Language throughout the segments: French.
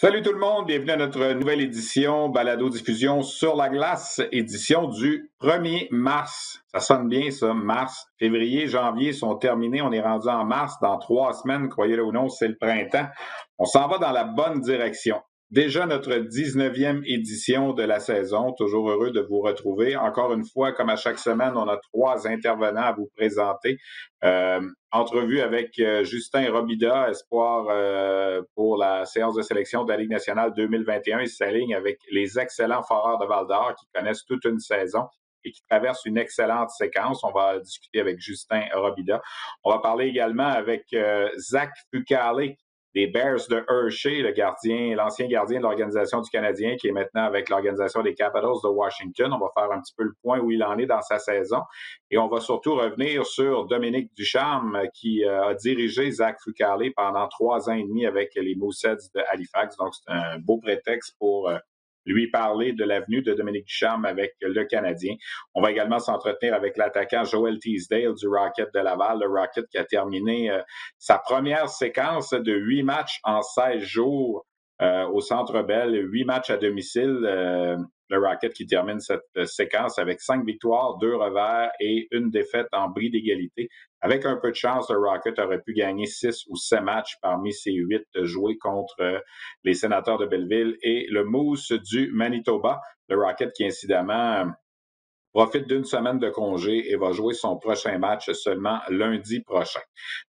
Salut tout le monde, bienvenue à notre nouvelle édition Balado-diffusion sur la glace, édition du 1er mars. Ça sonne bien ça, mars. Février, janvier sont terminés, on est rendu en mars. Dans 3 semaines, croyez-le ou non, c'est le printemps. On s'en va dans la bonne direction. Déjà notre 19e édition de la saison. Toujours heureux de vous retrouver. Encore une fois, comme à chaque semaine, on a 3 intervenants à vous présenter. Entrevue avec Justin Robida, espoir pour la séance de sélection de la Ligue nationale 2021. Il s'aligne avec les excellents Foreurs de Val-d'Or qui connaissent toute une saison et qui traversent une excellente séquence. On va discuter avec Justin Robida. On va parler également avec Zach Fucale des Bears de Hershey, l'ancien gardien de l'organisation du Canadien qui est maintenant avec l'organisation des Capitals de Washington. On va faire un petit peu le point où il en est dans sa saison. Et on va surtout revenir sur Dominique Ducharme qui a dirigé Zach Fucale pendant 3 ans et demi avec les Mooseheads de Halifax. Donc, c'est un beau prétexte pour lui parler de l'avenue de Dominique Ducharme avec le Canadien. On va également s'entretenir avec l'attaquant Joel Teasdale du Rocket de Laval, le Rocket qui a terminé sa première séquence de 8 matchs en 16 jours au Centre Bell, 8 matchs à domicile. Le Rocket qui termine cette séquence avec 5 victoires, 2 revers et 1 défaite en bris d'égalité. Avec un peu de chance, le Rocket aurait pu gagner 6 ou 7 matchs parmi ses 8 joués contre les Sénateurs de Belleville et le Moose du Manitoba. Le Rocket qui, incidemment, profite d'une semaine de congé et va jouer son prochain match seulement lundi prochain.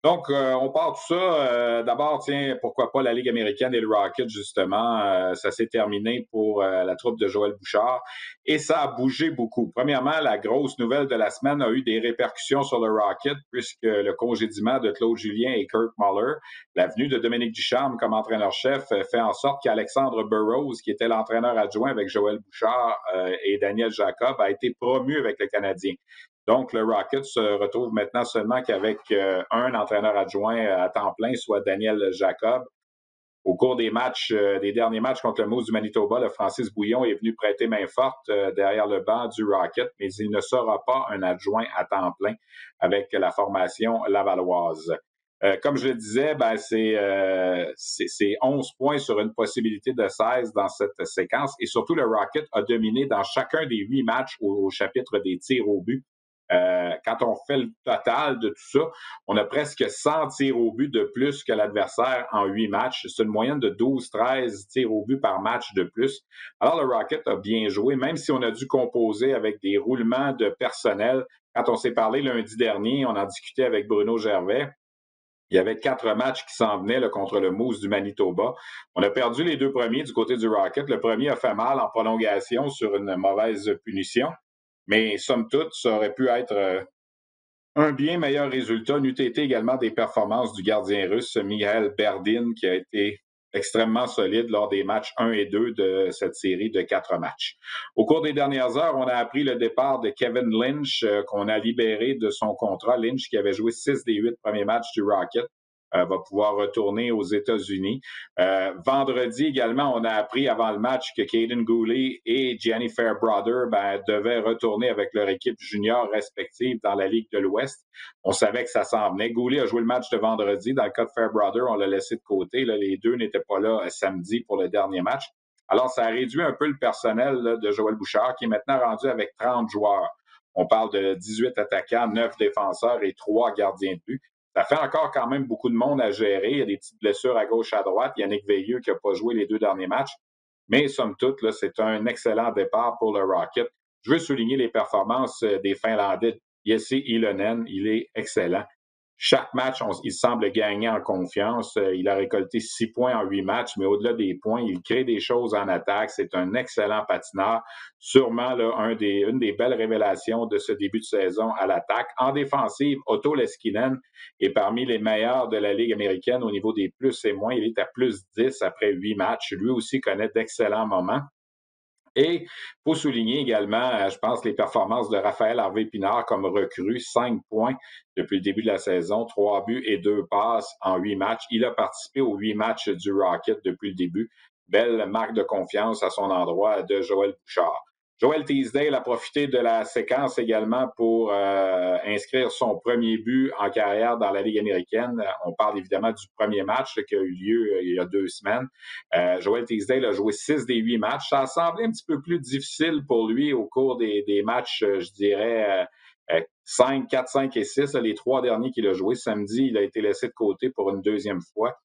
Donc, on part tout ça. D'abord, tiens, pourquoi pas la Ligue américaine et le Rocket, justement. Ça s'est terminé pour la troupe de Joël Bouchard et ça a bougé beaucoup. Premièrement, la grosse nouvelle de la semaine a eu des répercussions sur le Rocket puisque le congédiement de Claude Julien et Kurt Muller, la venue de Dominique Ducharme comme entraîneur-chef fait en sorte qu'Alexandre Burrows, qui était l'entraîneur adjoint avec Joël Bouchard et Daniel Jacob, a été promu avec le Canadien. Donc, le Rocket se retrouve maintenant seulement qu'avec un entraîneur adjoint à temps plein, soit Daniel Jacob. Au cours des matchs, des derniers matchs contre le Moose du Manitoba, le Francis Bouillon est venu prêter main forte derrière le banc du Rocket, mais il ne sera pas un adjoint à temps plein avec la formation lavalloise. Comme je le disais, c'est 11 points sur une possibilité de 16 dans cette séquence. Et surtout, le Rocket a dominé dans chacun des 8 matchs au chapitre des tirs au but. Quand on fait le total de tout ça, on a presque 100 tirs au but de plus que l'adversaire en 8 matchs. C'est une moyenne de 12-13 tirs au but par match de plus. Alors, le Rocket a bien joué, même si on a dû composer avec des roulements de personnel. Quand on s'est parlé lundi dernier, on en discutait avec Bruno Gervais. Il y avait 4 matchs qui s'en venaient là, contre le Moose du Manitoba. On a perdu les 2 premiers du côté du Rocket. Le premier a fait mal en prolongation sur une mauvaise punition. Mais somme toute, ça aurait pu être un bien meilleur résultat. N'eût été également des performances du gardien russe Mikhail Berdin qui a été extrêmement solide lors des matchs 1 et 2 de cette série de 4 matchs. Au cours des dernières heures, on a appris le départ de Kevin Lynch qu'on a libéré de son contrat. Lynch qui avait joué 6 des 8 premiers matchs du Rocket va pouvoir retourner aux États-Unis. Vendredi également, on a appris avant le match que Caden Goulet et Gianni Fairbrother devaient retourner avec leur équipe junior respective dans la Ligue de l'Ouest. On savait que ça s'en venait. Goulet a joué le match de vendredi. Dans le cas de Fairbrother, on l'a laissé de côté. Là, les deux n'étaient pas là samedi pour le dernier match. Alors, ça a réduit un peu le personnel là, de Joël Bouchard, qui est maintenant rendu avec 30 joueurs. On parle de 18 attaquants, 9 défenseurs et 3 gardiens de but. Ça fait encore quand même beaucoup de monde à gérer. Il y a des petites blessures à gauche, à droite. Yannick Veilleux qui n'a pas joué les 2 derniers matchs. Mais somme toute, là, c'est un excellent départ pour le Rocket. Je veux souligner les performances des Finlandais. Jesse Ilonen, il est excellent. Chaque match, il semble gagner en confiance. Il a récolté 6 points en 8 matchs, mais au-delà des points, il crée des choses en attaque. C'est un excellent patineur. Sûrement là, une des belles révélations de ce début de saison à l'attaque. En défensive, Otto Leskinen est parmi les meilleurs de la Ligue américaine au niveau des plus et moins. Il est à plus 10 après 8 matchs. Lui aussi connaît d'excellents moments. Et il faut souligner également, je pense, les performances de Raphaël Harvey-Pinard comme recrue. 5 points depuis le début de la saison, 3 buts et 2 passes en 8 matchs. Il a participé aux 8 matchs du Rocket depuis le début. Belle marque de confiance à son endroit de Joël Bouchard. Joel Teasdale a profité de la séquence également pour inscrire son premier but en carrière dans la Ligue américaine. On parle évidemment du premier match qui a eu lieu il y a 2 semaines. Joel Teasdale a joué 6 des 8 matchs. Ça a semblé un petit peu plus difficile pour lui au cours des matchs, je dirais, 5, 4, 5 et 6. Les 3 derniers qu'il a joués. Samedi, il a été laissé de côté pour une deuxième fois.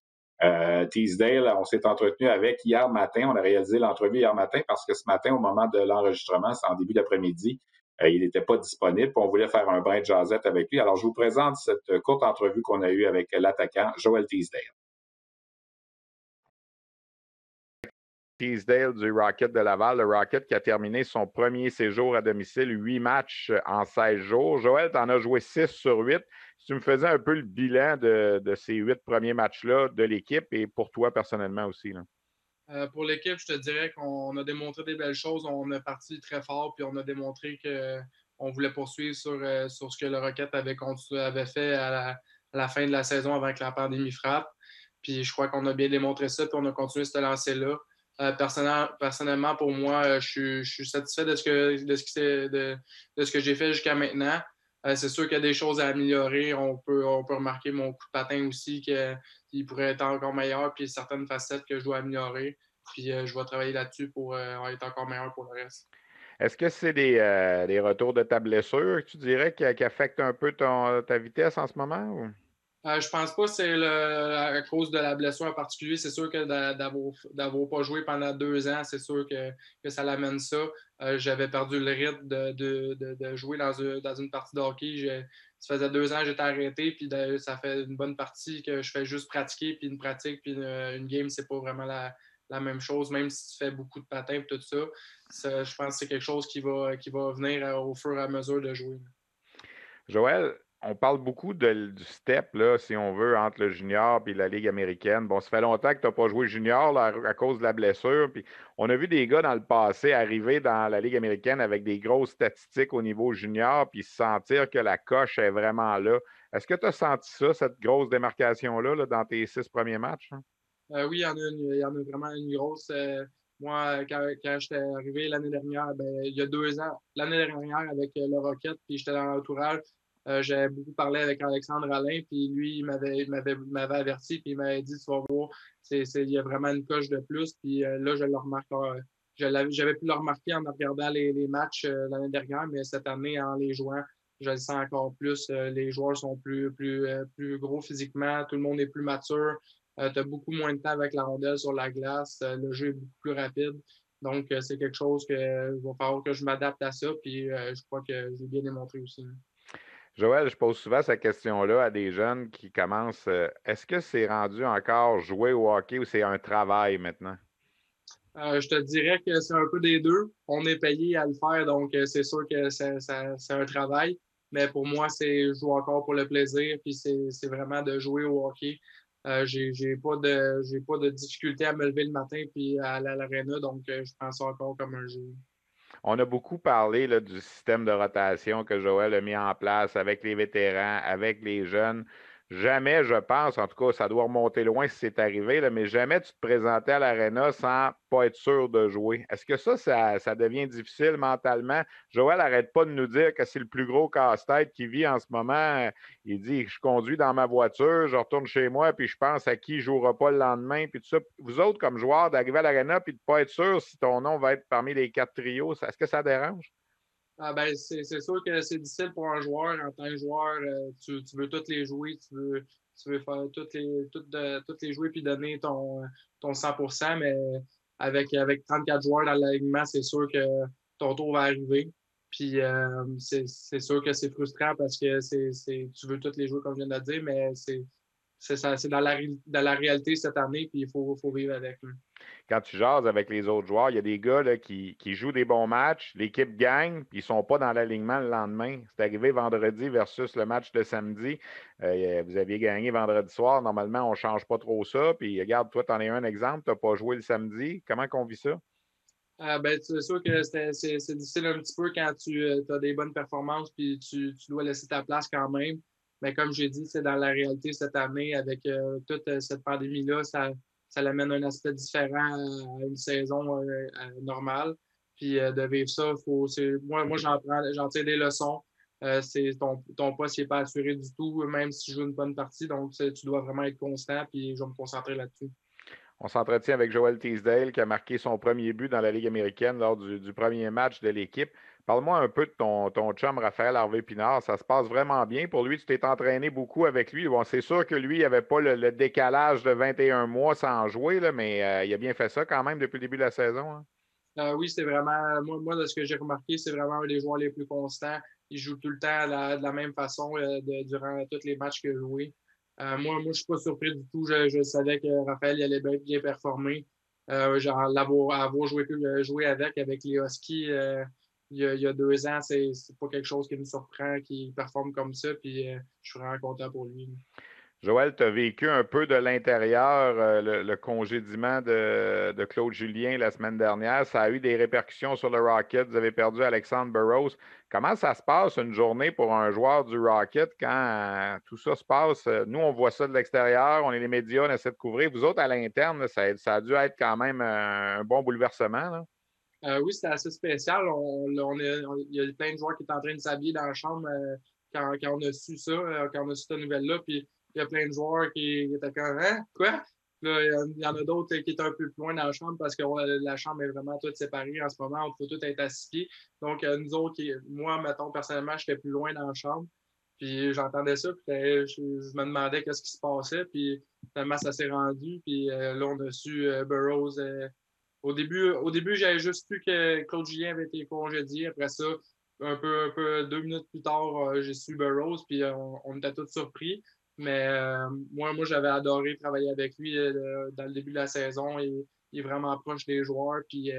Teasdale, on s'est entretenu avec hier matin. On a réalisé l'entrevue hier matin parce que ce matin, au moment de l'enregistrement, c'est en début d'après-midi, il n'était pas disponible. On voulait faire un brin de jasette avec lui. Alors, je vous présente cette courte entrevue qu'on a eue avec l'attaquant Joel Teasdale. Teasdale du Rocket de Laval, le Rocket qui a terminé son premier séjour à domicile, 8 matchs en 16 jours. Joël, tu en as joué 6 sur 8. Si tu me faisais un peu le bilan de ces 8 premiers matchs-là de l'équipe et pour toi personnellement aussi. Là. Pour l'équipe, je te dirais qu'on a démontré des belles choses. On est parti très fort, puis on a démontré qu'on voulait poursuivre sur ce que le Rocket avait fait à la fin de la saison avant que la pandémie frappe. Puis je crois qu'on a bien démontré ça, puis on a continué ce lancer-là. Personnellement, pour moi, je suis satisfait de ce que j'ai fait jusqu'à maintenant. C'est sûr qu'il y a des choses à améliorer. On peut remarquer mon coup de patin aussi, qu'il pourrait être encore meilleur, puis certaines facettes que je dois améliorer. Puis je vais travailler là-dessus pour être encore meilleur pour le reste. Est-ce que c'est des retours de ta blessure que tu dirais qui affectent un peu ta vitesse en ce moment? Ou? Je pense pas que c'est à cause de la blessure en particulier. C'est sûr que d'avoir pas joué pendant 2 ans, c'est sûr que ça l'amène ça. J'avais perdu le rythme de jouer dans une partie de hockey. Ça faisait 2 ans que j'étais arrêté, puis ça fait une bonne partie que je fais juste pratiquer, puis une pratique, puis une game, c'est pas vraiment la même chose, même si tu fais beaucoup de patins et tout ça. Je pense que c'est quelque chose qui va venir au fur et à mesure de jouer. Joël, on parle beaucoup du step, là, si on veut, entre le junior et la Ligue américaine. Bon, ça fait longtemps que tu n'as pas joué junior là, à cause de la blessure. Puis on a vu des gars dans le passé arriver dans la Ligue américaine avec des grosses statistiques au niveau junior, puis sentir que la coche est vraiment là. Est-ce que tu as senti ça, cette grosse démarcation-là, là, dans tes 6 premiers matchs? Hein? Oui, il y en a vraiment une grosse. Moi, quand j'étais arrivé l'année dernière, il y a 2 ans, l'année dernière avec le Rocket, puis j'étais dans l'entourage, j'avais beaucoup parlé avec Alexandre Alain, puis lui, il m'avait averti, puis il m'avait dit, tu vas voir, il y a vraiment une coche de plus, puis là, je le remarque. J'avais pu le remarquer en regardant les matchs l'année dernière, mais cette année, en les jouant, je le sens encore plus. Les joueurs sont plus gros physiquement, tout le monde est plus mature. Tu as beaucoup moins de temps avec la rondelle sur la glace. Le jeu est beaucoup plus rapide. Donc, c'est quelque chose que il va falloir que je m'adapte à ça. Puis, je crois que j'ai bien démontré aussi. Joël, je pose souvent cette question-là à des jeunes qui commencent. Est-ce que c'est rendu encore jouer au hockey ou c'est un travail maintenant? Je te dirais que c'est un peu des deux. On est payé à le faire, donc c'est sûr que c'est un travail. Mais pour moi, c'est jouer encore pour le plaisir. Puis, c'est vraiment de jouer au hockey. J'ai pas de difficulté à me lever le matin puis à aller à l'aréna, donc je prends ça encore comme un jeu. On a beaucoup parlé là, du système de rotation que Joël a mis en place avec les vétérans, avec les jeunes. Jamais, je pense, en tout cas, ça doit remonter loin si c'est arrivé, là, mais jamais tu te présentais à l'aréna sans pas être sûr de jouer. Est-ce que ça devient difficile mentalement? Joël n'arrête pas de nous dire que c'est le plus gros casse-tête qu'il vit en ce moment. Il dit, je conduis dans ma voiture, je retourne chez moi, puis je pense à qui ne jouera pas le lendemain, puis tout ça. Vous autres, comme joueurs, d'arriver à l'aréna puis de ne pas être sûr si ton nom va être parmi les 4 trios, est-ce que ça dérange? C'est sûr que c'est difficile pour un joueur. En tant que joueur, tu veux toutes les jouer, tu veux faire toutes les jouer puis donner ton 100%, mais avec 34 joueurs dans l'alignement, c'est sûr que ton tour va arriver. Puis c'est sûr que c'est frustrant parce que tu veux toutes les jouer comme je viens de le dire, mais c'est dans la réalité cette année, puis il faut vivre avec. Quand tu jases avec les autres joueurs, il y a des gars là, qui jouent des bons matchs, l'équipe gagne, puis ils ne sont pas dans l'alignement le lendemain. C'est arrivé vendredi versus le match de samedi. Vous aviez gagné vendredi soir. Normalement, on ne change pas trop ça. Puis regarde, toi, tu en es un exemple. Tu n'as pas joué le samedi. Comment qu'on vit ça? C'est sûr que c'est difficile un petit peu quand tu as des bonnes performances puis tu dois laisser ta place quand même. Mais comme j'ai dit, c'est dans la réalité cette année avec toute cette pandémie-là, ça l'amène un aspect différent à une saison normale. Puis de vivre ça, moi j'en tire des leçons. Ton poste n'est pas assuré du tout, même si je joue une bonne partie. Donc, tu dois vraiment être constant, puis je vais me concentrer là-dessus. On s'entretient avec Joel Teasdale qui a marqué son premier but dans la Ligue américaine lors du premier match de l'équipe. Parle-moi un peu de ton chum Raphaël Harvey-Pinard. Ça se passe vraiment bien pour lui. Tu t'es entraîné beaucoup avec lui. Bon, c'est sûr que lui, il n'avait pas le décalage de 21 mois sans jouer, là, mais il a bien fait ça quand même depuis le début de la saison. Hein? Oui, c'est vraiment, moi, de ce que j'ai remarqué, c'est vraiment un des joueurs les plus constants. Il joue tout le temps de la même façon durant tous les matchs qu'il a joué. Moi, je ne suis pas surpris du tout. Je savais que Raphaël il allait bien performer. Avoir joué avec les Huskies il y a 2 ans, c'est pas quelque chose qui me surprend, qu'il performe comme ça. Puis je suis vraiment content pour lui. Joël, tu as vécu un peu de l'intérieur le congédiement de Claude Julien la semaine dernière. Ça a eu des répercussions sur le Rocket. Vous avez perdu Alexandre Burroughs. Comment ça se passe une journée pour un joueur du Rocket quand tout ça se passe? Nous, on voit ça de l'extérieur, on est les médias, on essaie de couvrir. Vous autres, à l'interne, ça a dû être quand même un bon bouleversement. Là. Oui, c'était assez spécial. Il y a plein de joueurs qui étaient en train de s'habiller dans la chambre quand on a su ça, quand on a su cette nouvelle-là. Puis il y a plein de joueurs qui étaient comme hein? Quoi? Là, il y en a d'autres qui étaient un peu plus loin dans la chambre parce que la chambre est vraiment toute séparée en ce moment. On peut tout être assis. Donc, nous autres, moi, mettons, personnellement, j'étais plus loin dans la chambre. Puis j'entendais ça, puis je me demandais qu'est-ce qui se passait. Puis finalement, ça s'est rendu. Puis là, on a su Burroughs. Au début, j'avais juste su que Claude Julien avait été congédié. Après ça, un peu 2 minutes plus tard, j'ai su Burroughs, puis on était tous surpris. Mais moi, j'avais adoré travailler avec lui dans le début de la saison. Il est vraiment proche des joueurs, puis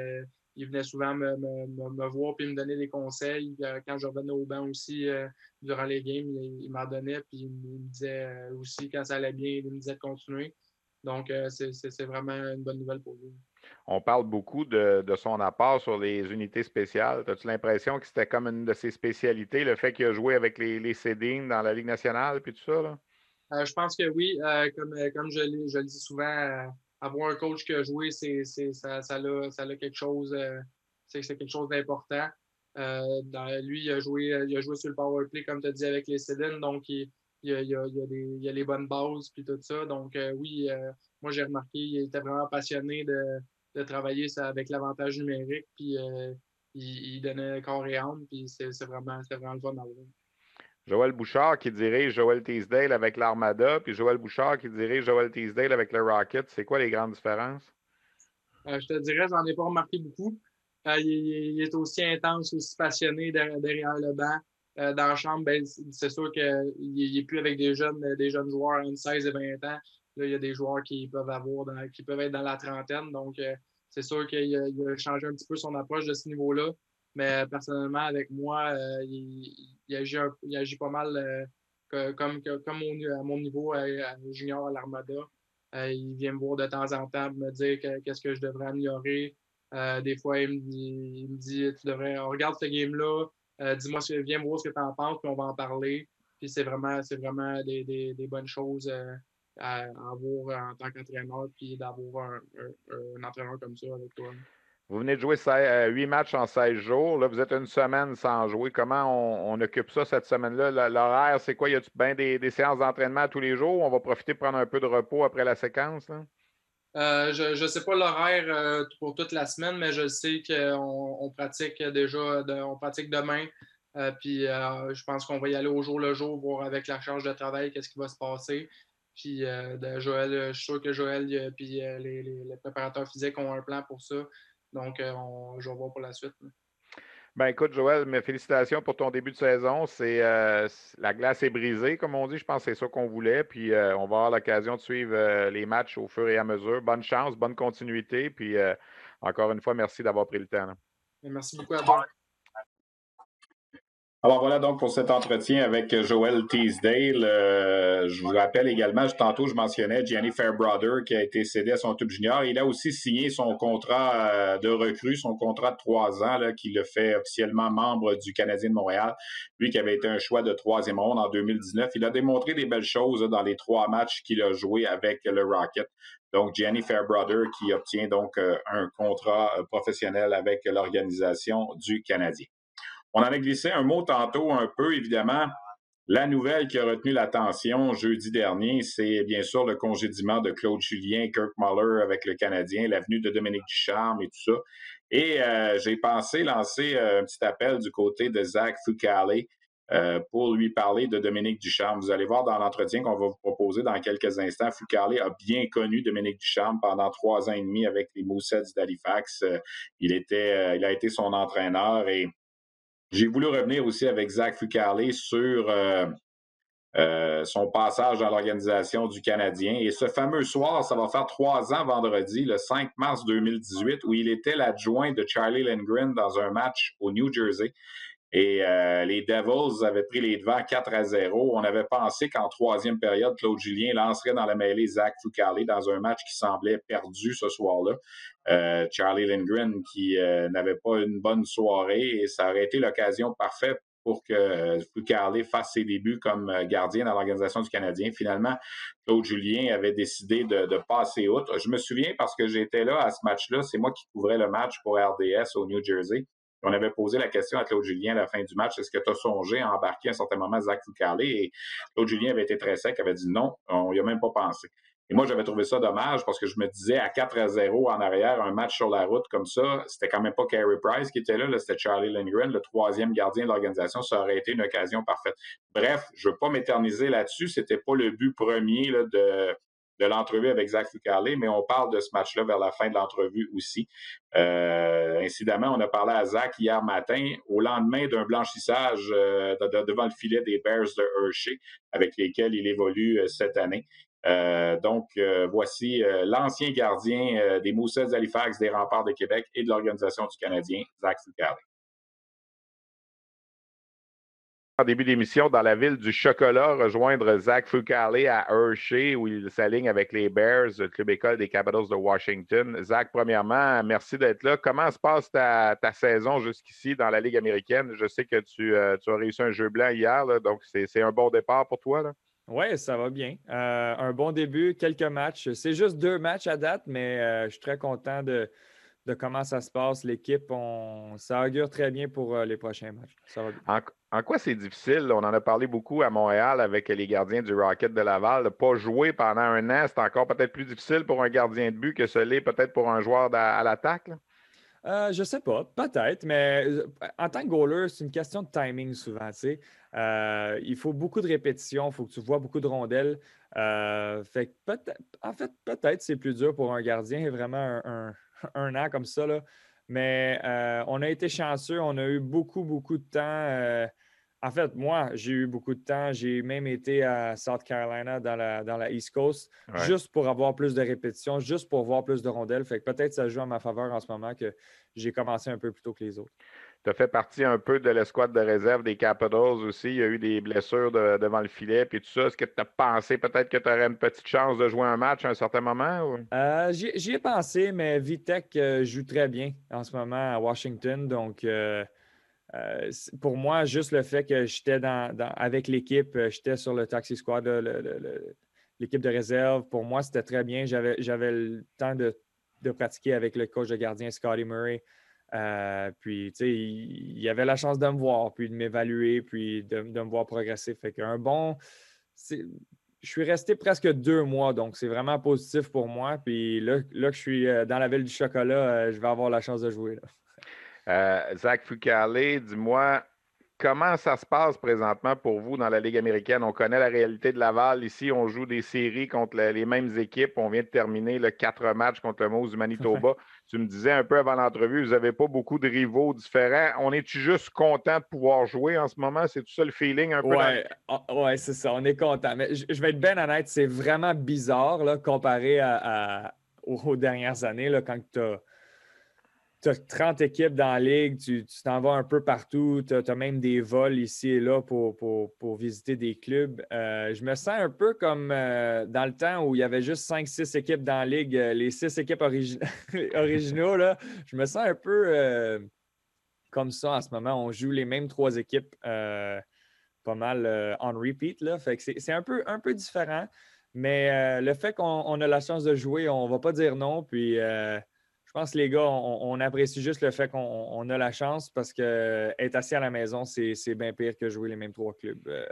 il venait souvent me voir puis me donner des conseils. Quand je revenais au banc aussi, durant les games, il m'en donnait, puis il me disait aussi quand ça allait bien, il me disait de continuer. Donc, c'est vraiment une bonne nouvelle pour lui. On parle beaucoup de son apport sur les unités spéciales. As-tu l'impression que c'était comme une de ses spécialités, le fait qu'il a joué avec les Cédines dans la Ligue nationale puis tout ça? Là? Je pense que oui. Comme je le dis souvent, avoir un coach qui a joué, ça a quelque chose, c'est quelque chose d'important. Lui, il a joué sur le power play, comme tu as dit, avec les Cédines, donc il y a les bonnes bases puis tout ça. Donc oui, moi j'ai remarqué, il était vraiment passionné de travailler ça avec l'avantage numérique, puis il donnait corps et âme, puis c'était vraiment le fun à voir. Joël Bouchard qui dirige Joel Teasdale avec l'Armada, puis Joël Bouchard qui dirige Joel Teasdale avec le Rocket. C'est quoi les grandes différences? Je te dirais, j'en ai pas remarqué beaucoup. Il est aussi intense, aussi passionné derrière le banc. Dans la chambre, ben, c'est sûr qu'il n'est plus avec des jeunes joueurs entre 16 et 20 ans. Là, il y a des joueurs qui peuvent être dans la trentaine. Donc, c'est sûr qu'il a changé un petit peu son approche de ce niveau-là. Mais personnellement, avec moi, il agit pas mal comme à mon niveau junior à l'Armada. Il vient me voir de temps en temps me dire qu'est-ce que je devrais améliorer. Des fois, il me dit tu devrais, regarde ce game-là, dis-moi, viens me voir ce que tu en penses, puis on va en parler. Puis c'est vraiment des bonnes choses à avoir en tant qu'entraîneur, puis d'avoir un entraîneur comme ça avec toi. Vous venez de jouer 8 matchs en 16 jours. Là, vous êtes une semaine sans jouer. Comment on occupe ça cette semaine-là? L'horaire, c'est quoi? Y a-tu bien des séances d'entraînement tous les jours? On va profiter de prendre un peu de repos après la séquence? Là? Je ne sais pas l'horaire pour toute la semaine, mais je sais qu'on pratique déjà, on pratique demain. Puis je pense qu'on va y aller au jour le jour, voir avec la charge de travail qu'est-ce qui va se passer. Puis Joël, je suis sûr que Joël et les préparateurs physiques ont un plan pour ça. Donc, je vais voir pour la suite. Ben écoute, Joël, mes félicitations pour ton début de saison. La glace est brisée, comme on dit. Je pense que c'est ça qu'on voulait. Puis on va avoir l'occasion de suivre les matchs au fur et à mesure. Bonne chance, bonne continuité. Puis encore une fois, merci d'avoir pris le temps. Là. Merci beaucoup à toi. Alors voilà donc pour cet entretien avec Joel Teasdale. Je vous rappelle également, tantôt je mentionnais Gianni Fairbrother qui a été cédé à son club junior. Il a aussi signé son contrat de recrue, son contrat de 3 ans là, qui le fait officiellement membre du Canadien de Montréal. Lui qui avait été un choix de 3e ronde en 2019. Il a démontré des belles choses dans les 3 matchs qu'il a joués avec le Rocket. Donc, Gianni Fairbrother qui obtient donc un contrat professionnel avec l'organisation du Canadien. On en a glissé un mot tantôt un peu, évidemment. La nouvelle qui a retenu l'attention jeudi dernier, c'est bien sûr le congédiement de Claude Julien, Kirk Muller avec le Canadien, l'avenue de Dominique Ducharme et tout ça. Et j'ai pensé lancer un petit appel du côté de Zach Fucale pour lui parler de Dominique Ducharme. Vous allez voir dans l'entretien qu'on va vous proposer dans quelques instants, Fucale a bien connu Dominique Ducharme pendant 3 ans et demi avec les Mooseheads d'Halifax. Il a été son entraîneur et j'ai voulu revenir aussi avec Zach Fucale sur son passage dans l'organisation du Canadien. Et ce fameux soir, ça va faire 3 ans vendredi, le 5 mars 2018, où il était l'adjoint de Charlie Lindgren dans un match au New Jersey. Et les Devils avaient pris les devants 4-0. On avait pensé qu'en 3e période, Claude Julien lancerait dans la mêlée Zach Fucale dans un match qui semblait perdu ce soir-là. Charlie Lindgren qui n'avait pas une bonne soirée et ça aurait été l'occasion parfaite pour que Fucale fasse ses débuts comme gardien dans l'organisation du Canadien. Finalement, Claude Julien avait décidé de passer outre. Je me souviens parce que j'étais là à ce match-là. C'est moi qui couvrais le match pour RDS au New Jersey. On avait posé la question à Claude Julien à la fin du match, est-ce que tu as songé à embarquer à un certain moment Zach Fucale? Et Claude Julien avait été très sec, avait dit non, on n'y a même pas pensé. Et moi, j'avais trouvé ça dommage parce que je me disais à 4-0 en arrière, un match sur la route comme ça, c'était quand même pas Carey Price qui était là, c'était Charlie Lindgren, le 3e gardien de l'organisation, ça aurait été une occasion parfaite. Bref, je ne veux pas m'éterniser là-dessus, c'était pas le but premier là, de l'entrevue avec Zach Fucale, mais on parle de ce match-là vers la fin de l'entrevue aussi. Incidemment, on a parlé à Zach hier matin, au lendemain d'un blanchissage devant le filet des Bears de Hershey, avec lesquels il évolue cette année. Voici l'ancien gardien des Mooseheads d'Halifax, des Remparts de Québec et de l'Organisation du Canadien, Zach Fucale. En début d'émission, dans la ville du chocolat, rejoindre Zach Fucale à Hershey, où il s'aligne avec les Bears, le club école des Capitals de Washington. Zach, premièrement, merci d'être là. Comment se passe ta saison jusqu'ici dans la Ligue américaine? Je sais que tu as réussi un jeu blanc hier, là, donc c'est un bon départ pour toi, là. Oui, ça va bien. Un bon début, quelques matchs. C'est juste 2 matchs à date, mais je suis très content de comment ça se passe. L'équipe, ça augure très bien pour les prochains matchs. Ça va bien. En quoi c'est difficile? On en a parlé beaucoup à Montréal avec les gardiens du Rocket de Laval. De ne pas jouer pendant un an, c'est encore peut-être plus difficile pour un gardien de but que ce l'est peut-être pour un joueur à l'attaque? Je ne sais pas, peut-être, mais en tant que goaler, c'est une question de timing souvent. Tu sais. Il faut beaucoup de répétitions, il faut que tu vois beaucoup de rondelles. Fait que peut-être c'est plus dur pour un gardien, vraiment un an comme ça. Là. Mais on a été chanceux, on a eu beaucoup, beaucoup de temps. En fait, moi, j'ai eu beaucoup de temps. J'ai même été à South Carolina dans la East Coast, juste pour avoir plus de répétitions, juste pour voir plus de rondelles. Fait que peut-être ça joue en ma faveur en ce moment que j'ai commencé un peu plus tôt que les autres. Tu as fait partie un peu de l'escouade de réserve des Capitals aussi. Il y a eu des blessures devant le filet puis tout ça. Est-ce que tu as pensé peut-être que tu aurais une petite chance de jouer un match à un certain moment? Ou? J'y ai pensé, mais Vitek joue très bien en ce moment à Washington. Donc, pour moi, juste le fait que j'étais avec l'équipe, j'étais sur le Taxi Squad, l'équipe de réserve, pour moi, c'était très bien. J'avais le temps de pratiquer avec le coach de gardien Scotty Murray. Puis, tu sais, il avait la chance de me voir, puis de m'évaluer, puis de me voir progresser. Fait qu'un bon... Je suis resté presque 2 mois, donc c'est vraiment positif pour moi. Puis là que je suis dans la ville du chocolat, je vais avoir la chance de jouer, là. Zach Fucale, dis-moi, comment ça se passe présentement pour vous dans la Ligue américaine? On connaît la réalité de Laval. Ici, on joue des séries contre les mêmes équipes. On vient de terminer 4 matchs contre le Moose du Manitoba. Tu me disais un peu avant l'entrevue, vous n'avez pas beaucoup de rivaux différents. On est-tu juste content de pouvoir jouer en ce moment? C'est tout ça le feeling un peu? Oui, c'est ça. On est content. Mais je vais être bien honnête, c'est vraiment bizarre là, comparé aux dernières années là, quand tu as... Tu as 30 équipes dans la ligue, tu t'en vas un peu partout, tu as même des vols ici et là pour visiter des clubs. Je me sens un peu comme dans le temps où il y avait juste 5-6 équipes dans la ligue, les 6 équipes originaux. Là, je me sens un peu comme ça en ce moment. On joue les mêmes 3 équipes pas mal on repeat. Là. Fait que c'est un peu différent. Mais le fait qu'on a la chance de jouer, on ne va pas dire non. Puis je pense que les gars, on apprécie juste le fait qu'on a la chance parce qu'être assis à la maison, c'est bien pire que jouer les mêmes 3 clubs.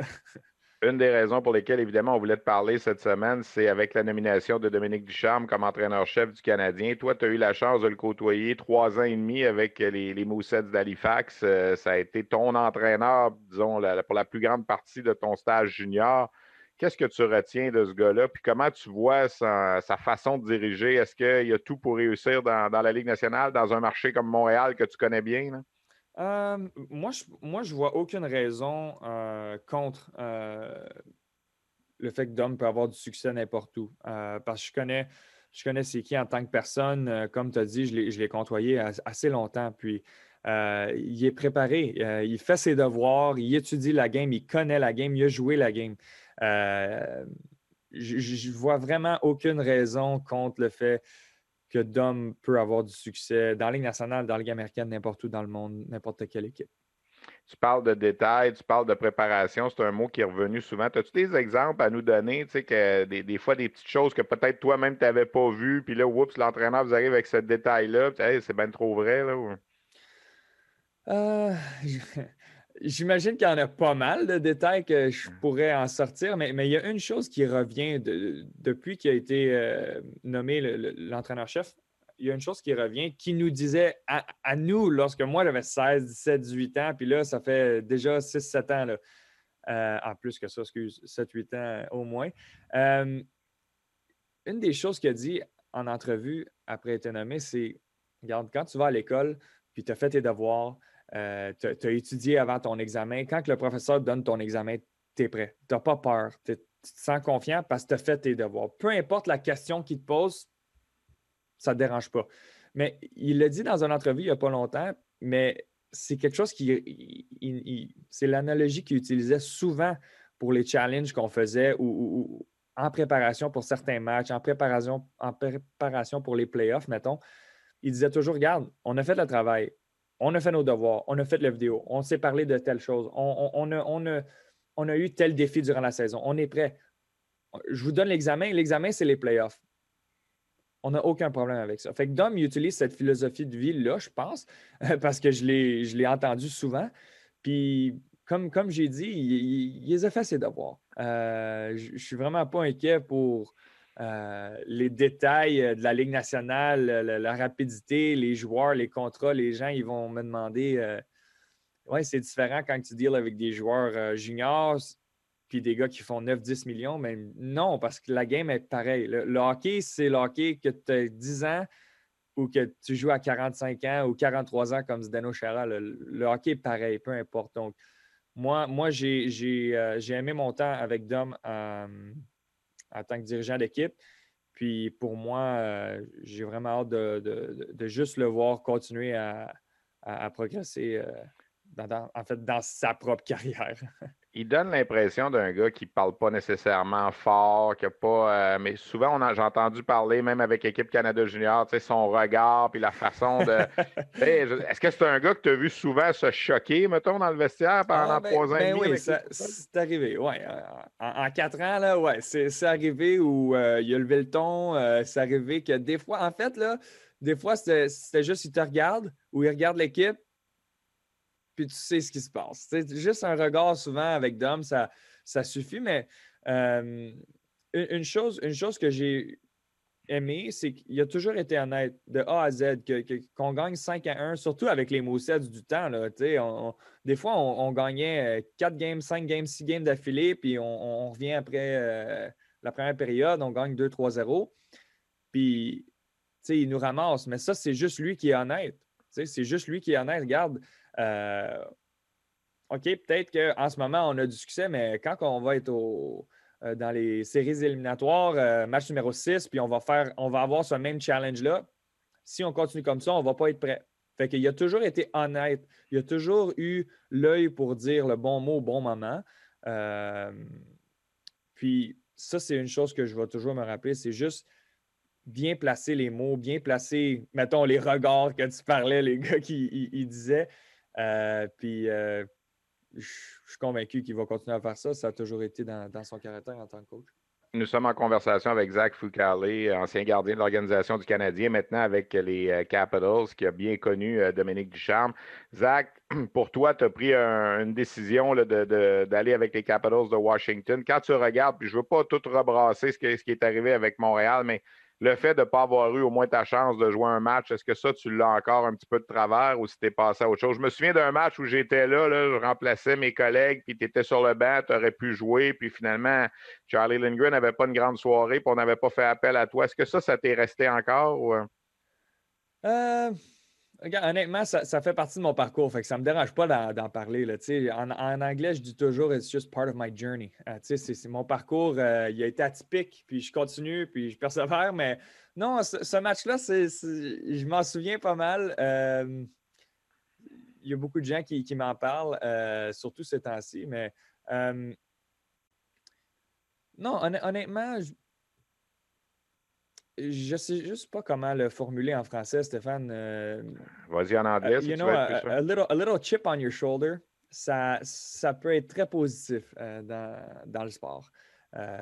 Une des raisons pour lesquelles, évidemment, on voulait te parler cette semaine, c'est avec la nomination de Dominique Ducharme comme entraîneur-chef du Canadien. Toi, tu as eu la chance de le côtoyer 3 ans et demi avec les Moussets d'Halifax. Ça a été ton entraîneur, disons, pour la plus grande partie de ton stage junior. Qu'est-ce que tu retiens de ce gars-là? Puis comment tu vois sa façon de diriger? Est-ce qu'il y a tout pour réussir dans la Ligue nationale, dans un marché comme Montréal que tu connais bien, là? Moi, je vois aucune raison contre le fait que Dom peut avoir du succès n'importe où. Parce que je connais c'est qui en tant que personne. Comme tu as dit, je l'ai côtoyé assez longtemps. Puis, il est préparé. Il fait ses devoirs. Il étudie la game. Il connaît la game. Il a joué la game. Je ne vois vraiment aucune raison contre le fait que Dom peut avoir du succès dans la Ligue nationale, dans la Ligue américaine, n'importe où dans le monde, n'importe quelle équipe. Tu parles de détails, tu parles de préparation, c'est un mot qui est revenu souvent. As-tu des exemples à nous donner, tu sais, que des fois des petites choses que peut-être toi-même tu n'avais pas vues, puis là, oups, l'entraîneur vous arrive avec ce détail-là, puis, hey, c'est bien trop vrai, là. Euh, J'imagine qu'il y en a pas mal de détails que je pourrais en sortir, mais il y a une chose qui revient depuis qu'il a été nommé l'entraîneur-chef. Il y a une chose qui revient qui nous disait à nous, lorsque moi j'avais 16, 17, 18 ans, puis là, ça fait déjà 6, 7 ans, là, en plus que ça, excuse, 7, 8 ans au moins. Une des choses qu'il a dit en entrevue après être nommé, c'est regarde, quand tu vas à l'école, puis tu as fait tes devoirs, tu as étudié avant ton examen. Quand que le professeur donne ton examen, tu es prêt. Tu n'as pas peur. Tu te sens confiant parce que tu as fait tes devoirs. Peu importe la question qu'il te pose, ça ne te dérange pas. Mais il l'a dit dans une entrevue il n'y a pas longtemps, mais c'est quelque chose c'est l'analogie qu'il utilisait souvent pour les challenges qu'on faisait ou en préparation pour certains matchs, en préparation pour les playoffs, mettons. Il disait toujours, regarde, on a fait le travail, on a fait nos devoirs, on a fait la vidéo, on s'est parlé de telle chose, on a eu tel défi durant la saison, on est prêt. Je vous donne l'examen. L'examen, c'est les playoffs. On n'a aucun problème avec ça. Fait que Dom, il utilise cette philosophie de vie-là, je pense, parce que je l'ai entendu souvent. Puis, comme j'ai dit, il les a fait ses devoirs. Je ne suis vraiment pas inquiet pour les détails de la Ligue nationale, la rapidité, les joueurs, les contrats. Les gens, ils vont me demander ouais, c'est différent quand tu deals avec des joueurs juniors puis des gars qui font 9-10 millions. Mais non, parce que la game est pareille. Le hockey, c'est le hockey que tu as 10 ans ou que tu joues à 45 ans ou 43 ans comme Zdeno Chara. Le hockey est pareil, peu importe. Donc, moi j'ai aimé mon temps avec Dom en tant que dirigeant d'équipe. Puis pour moi, j'ai vraiment hâte de juste le voir continuer à progresser en fait, dans sa propre carrière. Il donne l'impression d'un gars qui parle pas nécessairement fort, qui a pas. Mais souvent, j'ai entendu parler, même avec l'équipe Canada Junior, tu sais, son regard, puis la façon de. Est-ce que c'est un gars que tu as vu souvent se choquer, mettons, dans le vestiaire pendant 3 ans et demi? Oui, Avec c'est arrivé, oui. En 4 ans, là, ouais, c'est arrivé où il a levé le ton. C'est arrivé que des fois, en fait, là, des fois, c'était juste il te regarde ou il regarde l'équipe, puis tu sais ce qui se passe. C'est juste un regard souvent avec Dom, ça suffit, mais une chose que j'ai aimé, c'est qu'il a toujours été honnête de A à Z, qu'on gagne 5-1, surtout avec les Moussets du temps. Là, des fois, on gagnait 4 games, 5 games, 6 games d'affilée, puis on revient après la première période, on gagne 2-3-0. Puis, il nous ramasse. Mais ça, c'est juste lui qui est honnête. C'est juste lui qui est honnête. Regarde, OK, peut-être qu'en ce moment, on a du succès, mais quand on va être dans les séries éliminatoires, match numéro 6, puis on va avoir ce même challenge-là, si on continue comme ça, on ne va pas être prêt. Fait qu'il a toujours été honnête. Il a toujours eu l'œil pour dire le bon mot au bon moment. Puis ça, c'est une chose que je vais toujours me rappeler, c'est juste bien placer les mots, bien placer, mettons, les regards que tu parlais, les gars qui ils disaient. Puis je suis convaincu qu'il va continuer à faire ça. Ça a toujours été dans son caractère en tant que coach. Nous sommes en conversation avec Zach Fucale, ancien gardien de l'organisation du Canadien, maintenant avec les Capitals, qui a bien connu Dominique Ducharme. Zach, pour toi, tu as pris une décision là, d'aller avec les Capitals de Washington. Quand tu regardes, puis je ne veux pas tout rebrasser ce qui est arrivé avec Montréal, mais le fait de ne pas avoir eu au moins ta chance de jouer un match, est-ce que ça, tu l'as encore un petit peu de travers ou si tu es passé à autre chose? Je me souviens d'un match où j'étais là, je remplaçais mes collègues, puis tu étais sur le banc, tu aurais pu jouer, puis finalement, Charlie Lindgren n'avait pas une grande soirée, puis on n'avait pas fait appel à toi. Est-ce que ça t'est resté encore? Ou... Regarde, honnêtement, ça fait partie de mon parcours, fait que ça ne me dérange pas d'en parler. Là, en anglais, je dis toujours « it's just part of my journey ». C'est mon parcours, il a été atypique, puis je continue, puis je persévère, mais non, ce match-là, je m'en souviens pas mal. Il y a beaucoup de gens qui m'en parlent, surtout ces temps-ci, mais non, honnêtement, je ne sais juste pas comment le formuler en français, Stéphane. Vas-y en anglais, si tu veux être plus sûr. A little chip on your shoulder, ça peut être très positif dans le sport.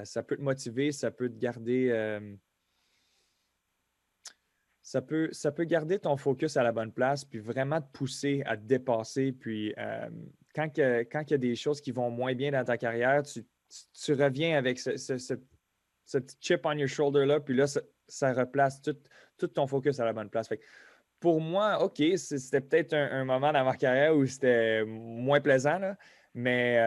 Ça peut te motiver, ça peut te garder... ça peut garder ton focus à la bonne place, puis vraiment te pousser à te dépasser. Puis quand il y a des choses qui vont moins bien dans ta carrière, tu reviens avec ce petit chip on your shoulder-là, puis là, ça replace tout ton focus à la bonne place. Fait que pour moi, OK, c'était peut-être un moment dans ma carrière où c'était moins plaisant, là, mais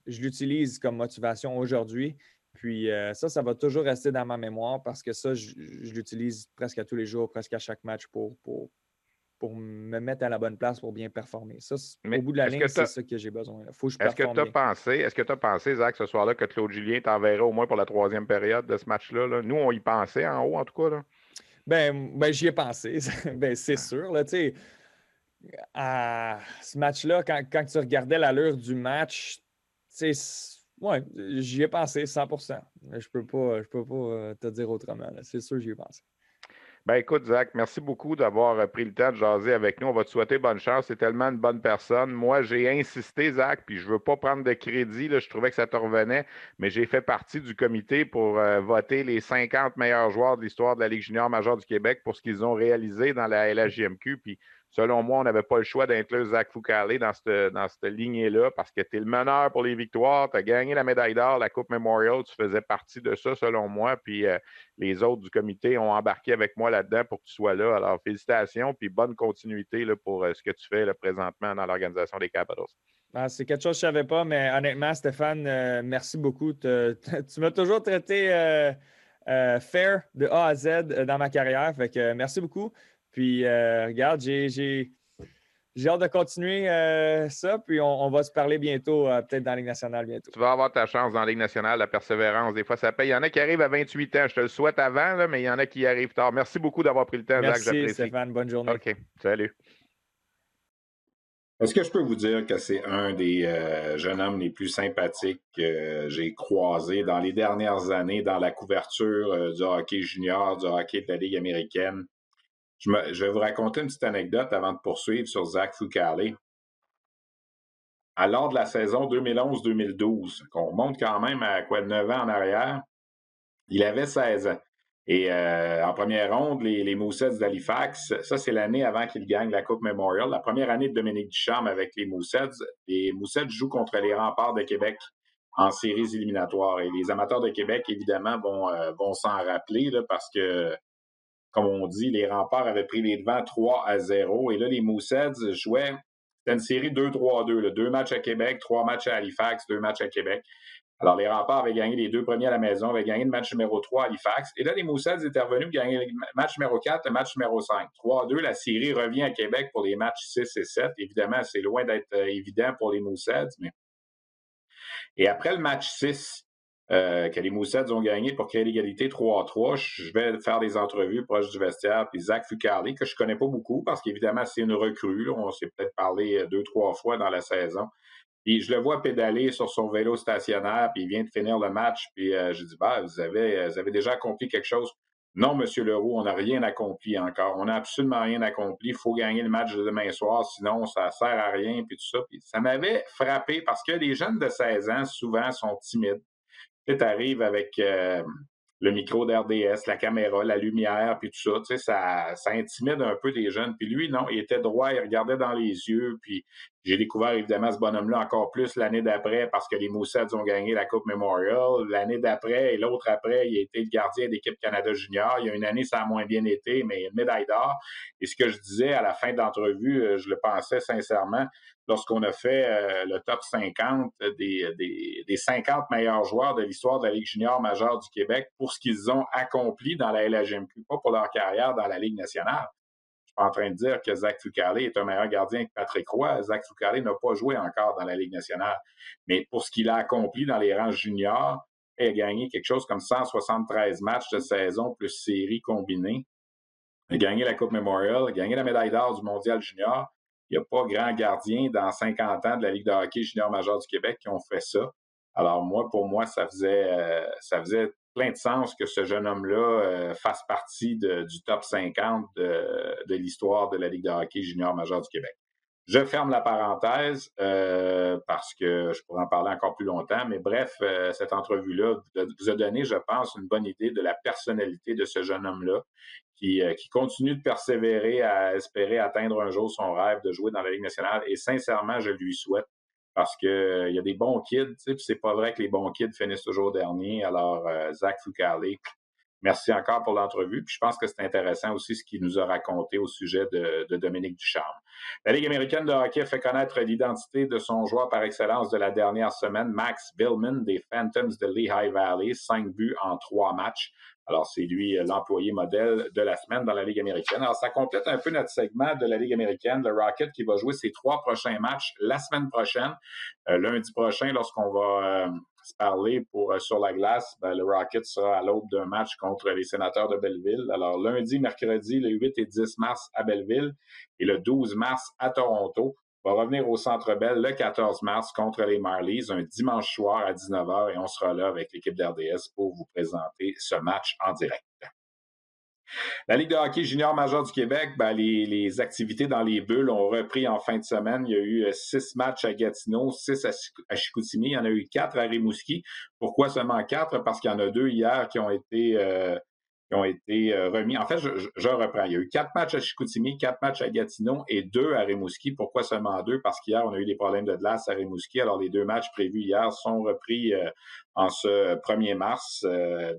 je l'utilise comme motivation aujourd'hui. Puis ça va toujours rester dans ma mémoire parce que ça, je l'utilise presque à tous les jours, presque à chaque match pour me mettre à la bonne place pour bien performer. Ça, au bout de la ligne, c'est ça que j'ai besoin. Il faut que je performe bien. Est-ce que tu as pensé, Zach, ce soir-là, que Claude Julien t'enverrait au moins pour la 3e période de ce match-là? Là? Nous, on y pensait en haut, en tout cas. Là. Ben j'y ai pensé. C'est sûr. Là, à ce match-là, quand tu regardais l'allure du match, ouais, j'y ai pensé 100%. Je peux pas te dire autrement. C'est sûr, j'y ai pensé. Ben écoute, Zach, merci beaucoup d'avoir pris le temps de jaser avec nous. On va te souhaiter bonne chance. C'est tellement une bonne personne. Moi, j'ai insisté, Zach, puis je ne veux pas prendre de crédit. Là, je trouvais que ça te revenait, mais j'ai fait partie du comité pour voter les 50 meilleurs joueurs de l'histoire de la Ligue junior majeure du Québec pour ce qu'ils ont réalisé dans la LHJMQ. Puis selon moi, on n'avait pas le choix d'inclure Zach Fucale dans cette lignée-là parce que tu es le meneur pour les victoires. Tu as gagné la médaille d'or, la Coupe Memorial. Tu faisais partie de ça, selon moi. Puis les autres du comité ont embarqué avec moi là-dedans pour que tu sois là. Alors, félicitations, puis bonne continuité là, pour ce que tu fais là, présentement dans l'organisation des Capitals. C'est quelque chose que je ne savais pas, mais honnêtement, Stéphane, merci beaucoup. Tu m'as toujours traité fair de A à Z dans ma carrière. Fait que merci beaucoup. Puis, regarde, j'ai hâte de continuer ça, puis on va se parler bientôt, peut-être dans la Ligue nationale bientôt. Tu vas avoir ta chance dans la Ligue nationale, la persévérance. Des fois, ça paye. Il y en a qui arrivent à 28 ans. Je te le souhaite avant, là, mais il y en a qui y arrivent tard. Merci beaucoup d'avoir pris le temps, Zach. J'apprécie. Merci, Stéphane. Bonne journée. OK. Salut. Est-ce que je peux vous dire que c'est un des jeunes hommes les plus sympathiques que j'ai croisés dans les dernières années dans la couverture du hockey junior, du hockey de la Ligue américaine? Je vais vous raconter une petite anecdote avant de poursuivre sur Zach Fucale. Lors de la saison 2011-2012, qu'on remonte quand même à 9 ans en arrière, il avait 16 ans. Et en première ronde, les Mooseheads d'Halifax, ça c'est l'année avant qu'il gagne la Coupe Memorial, la première année de Dominique Ducharme avec les Mooseheads. Les Mooseheads jouent contre les Remparts de Québec en séries éliminatoires. Et les amateurs de Québec, évidemment, vont s'en rappeler là, parce que comme on dit, les Remparts avaient pris les devants 3-0. Et là, les Mooseheads jouaient, c'était une série 2-3-2. 2 matchs à Québec, 3 matchs à Halifax, 2 matchs à Québec. Alors, les Remparts avaient gagné les 2 premiers à la maison, avaient gagné le match numéro 3 à Halifax. Et là, les Mooseheads étaient revenus gagner le match numéro 4, le match numéro 5. 3-2, la série revient à Québec pour les matchs 6 et 7. Évidemment, c'est loin d'être évident pour les Mooseheads. Mais... Et après le match 6, que les Mooseheads ont gagné pour créer l'égalité 3-3. Je vais faire des entrevues proches du vestiaire. Puis Zach Fucale, que je ne connais pas beaucoup parce qu'évidemment, c'est une recrue. Là. On s'est peut-être parlé 2-3 fois dans la saison. Puis je le vois pédaler sur son vélo stationnaire, puis il vient de finir le match. Puis je dis, vous avez déjà accompli quelque chose. Non, M. Leroux, on n'a rien accompli encore. On n'a absolument rien accompli. Il faut gagner le match de demain soir, sinon ça ne sert à rien, puis tout ça. Puis ça m'avait frappé parce que les jeunes de 16 ans, souvent, sont timides. Tu arrives avec le micro d'RDS, la caméra, la lumière, puis tout ça, ça intimide un peu les jeunes. Puis lui, non, il était droit, il regardait dans les yeux, puis j'ai découvert évidemment ce bonhomme-là encore plus l'année d'après parce que les Moussets ont gagné la Coupe Memorial. L'année d'après et l'autre après, il a été le gardien d'équipe Canada Junior. Il y a une année, ça a moins bien été, mais une médaille d'or. Et ce que je disais à la fin de l'entrevue, je le pensais sincèrement, lorsqu'on a fait le top 50 des 50 meilleurs joueurs de l'histoire de la Ligue junior majeure du Québec pour ce qu'ils ont accompli dans la LHMQ, pas pour leur carrière dans la Ligue nationale. Je suis pas en train de dire que Zach Fucale est un meilleur gardien que Patrick Roy. Zach Fucale n'a pas joué encore dans la Ligue nationale. Mais pour ce qu'il a accompli dans les rangs juniors, il a gagné quelque chose comme 173 matchs de saison plus séries combinées. Il a gagné la Coupe Memorial, il a gagné la médaille d'or du Mondial junior. Il n'y a pas grand gardien dans 50 ans de la Ligue de hockey junior majeure du Québec qui ont fait ça. Alors pour moi, ça faisait plein de sens que ce jeune homme-là fasse partie du top 50 de l'histoire de la Ligue de hockey junior majeure du Québec. Je ferme la parenthèse parce que je pourrais en parler encore plus longtemps, mais bref, cette entrevue-là vous a donné, je pense, une bonne idée de la personnalité de ce jeune homme-là qui continue de persévérer à espérer atteindre un jour son rêve de jouer dans la Ligue nationale. Et sincèrement, je lui souhaite parce qu'il y a des bons kids, tu sais, puis c'est pas vrai que les bons kids finissent toujours derniers. Alors, Zach Fucale, merci encore pour l'entrevue. Puis je pense que c'est intéressant aussi ce qu'il nous a raconté au sujet de Dominique Ducharme. La Ligue américaine de hockey fait connaître l'identité de son joueur par excellence de la dernière semaine, Max Billman des Phantoms de Lehigh Valley, 5 buts en 3 matchs. Alors, c'est lui l'employé modèle de la semaine dans la Ligue américaine. Alors, ça complète un peu notre segment de la Ligue américaine. Le Rocket qui va jouer ses 3 prochains matchs la semaine prochaine. Lundi prochain, lorsqu'on va se parler sur la glace, le Rocket sera à l'aube d'un match contre les Sénateurs de Belleville. Alors, lundi, mercredi, le 8 et 10 mars à Belleville et le 12 mars à Toronto. On va revenir au Centre Bell le 14 mars contre les Marlies, un dimanche soir à 19h, et on sera là avec l'équipe d'RDS pour vous présenter ce match en direct. La Ligue de hockey junior majeure du Québec, les activités dans les bulles ont repris en fin de semaine. Il y a eu 6 matchs à Gatineau, 6 à Chicoutimi, il y en a eu 4 à Rimouski. Pourquoi seulement 4? Parce qu'il y en a 2 hier qui ont été remis. En fait, je reprends. Il y a eu 4 matchs à Chicoutimi, 4 matchs à Gatineau et 2 à Rimouski. Pourquoi seulement 2? Parce qu'hier, on a eu des problèmes de glace à Rimouski. Alors, les 2 matchs prévus hier sont repris en ce 1er mars,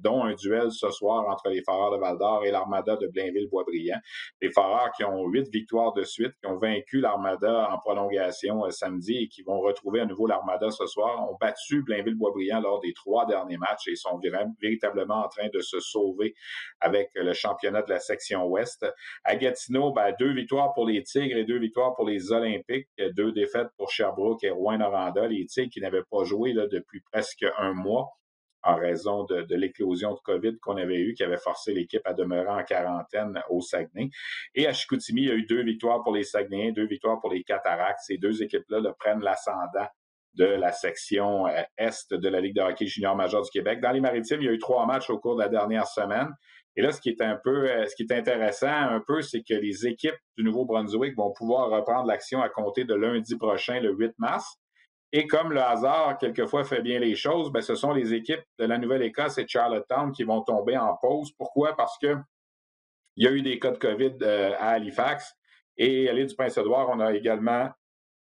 dont un duel ce soir entre les Foreurs de Val-d'Or et l'Armada de Blainville-Boisbriand. Les Foreurs qui ont 8 victoires de suite, qui ont vaincu l'Armada en prolongation samedi et qui vont retrouver à nouveau l'Armada ce soir, ont battu Blainville-Boisbriand lors des 3 derniers matchs et sont véritablement en train de se sauver avec le championnat de la section ouest. À Gatineau, 2 victoires pour les Tigres et 2 victoires pour les Olympiques, 2 défaites pour Sherbrooke et Rouyn-Noranda. Les Tigres qui n'avaient pas joué depuis presque un mois en raison de l'éclosion de COVID qu'on avait eue, qui avait forcé l'équipe à demeurer en quarantaine au Saguenay. Et à Chicoutimi, il y a eu 2 victoires pour les Saguenayens, 2 victoires pour les Cataractes. Ces 2 équipes-là prennent l'ascendant de la section Est de la Ligue de hockey junior majeure du Québec. Dans les Maritimes, il y a eu 3 matchs au cours de la dernière semaine. Et là, ce qui est intéressant un peu, c'est que les équipes du Nouveau-Brunswick vont pouvoir reprendre l'action à compter de lundi prochain, le 8 mars. Et comme le hasard, quelquefois, fait bien les choses, ce sont les équipes de la Nouvelle-Écosse et de Charlottetown qui vont tomber en pause. Pourquoi? Parce que il y a eu des cas de COVID à Halifax et à l'île du Prince-Édouard, on a également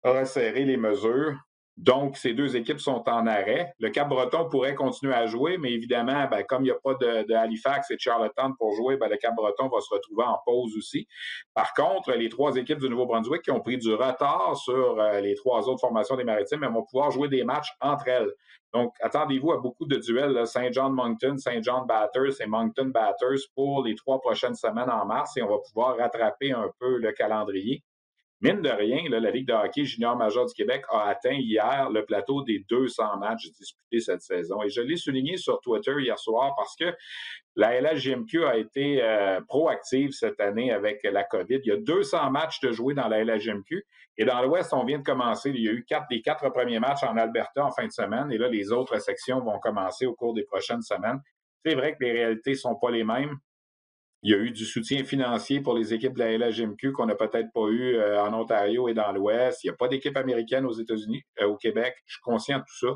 resserré les mesures. Donc, ces 2 équipes sont en arrêt. Le Cap-Breton pourrait continuer à jouer, mais évidemment, comme il n'y a pas de Halifax et de Charlottetown pour jouer, le Cap-Breton va se retrouver en pause aussi. Par contre, les 3 équipes du Nouveau-Brunswick qui ont pris du retard sur les 3 autres formations des Maritimes, elles vont pouvoir jouer des matchs entre elles. Donc, attendez-vous à beaucoup de duels, Saint John-Moncton, Saint John-Batters et Moncton-Batters pour les 3 prochaines semaines en mars et on va pouvoir rattraper un peu le calendrier. Mine de rien, la Ligue de hockey junior majeure du Québec a atteint hier le plateau des 200 matchs disputés cette saison. Et je l'ai souligné sur Twitter hier soir parce que la LHJMQ a été proactive cette année avec la COVID. Il y a 200 matchs de jouer dans la LHJMQ. Et dans l'Ouest, on vient de commencer. Il y a eu les 4 premiers matchs en Alberta en fin de semaine. Et là, les autres sections vont commencer au cours des prochaines semaines. C'est vrai que les réalités ne sont pas les mêmes. Il y a eu du soutien financier pour les équipes de la LHMQ qu'on n'a peut-être pas eu en Ontario et dans l'Ouest. Il n'y a pas d'équipe américaine aux États-Unis, au Québec. Je suis conscient de tout ça.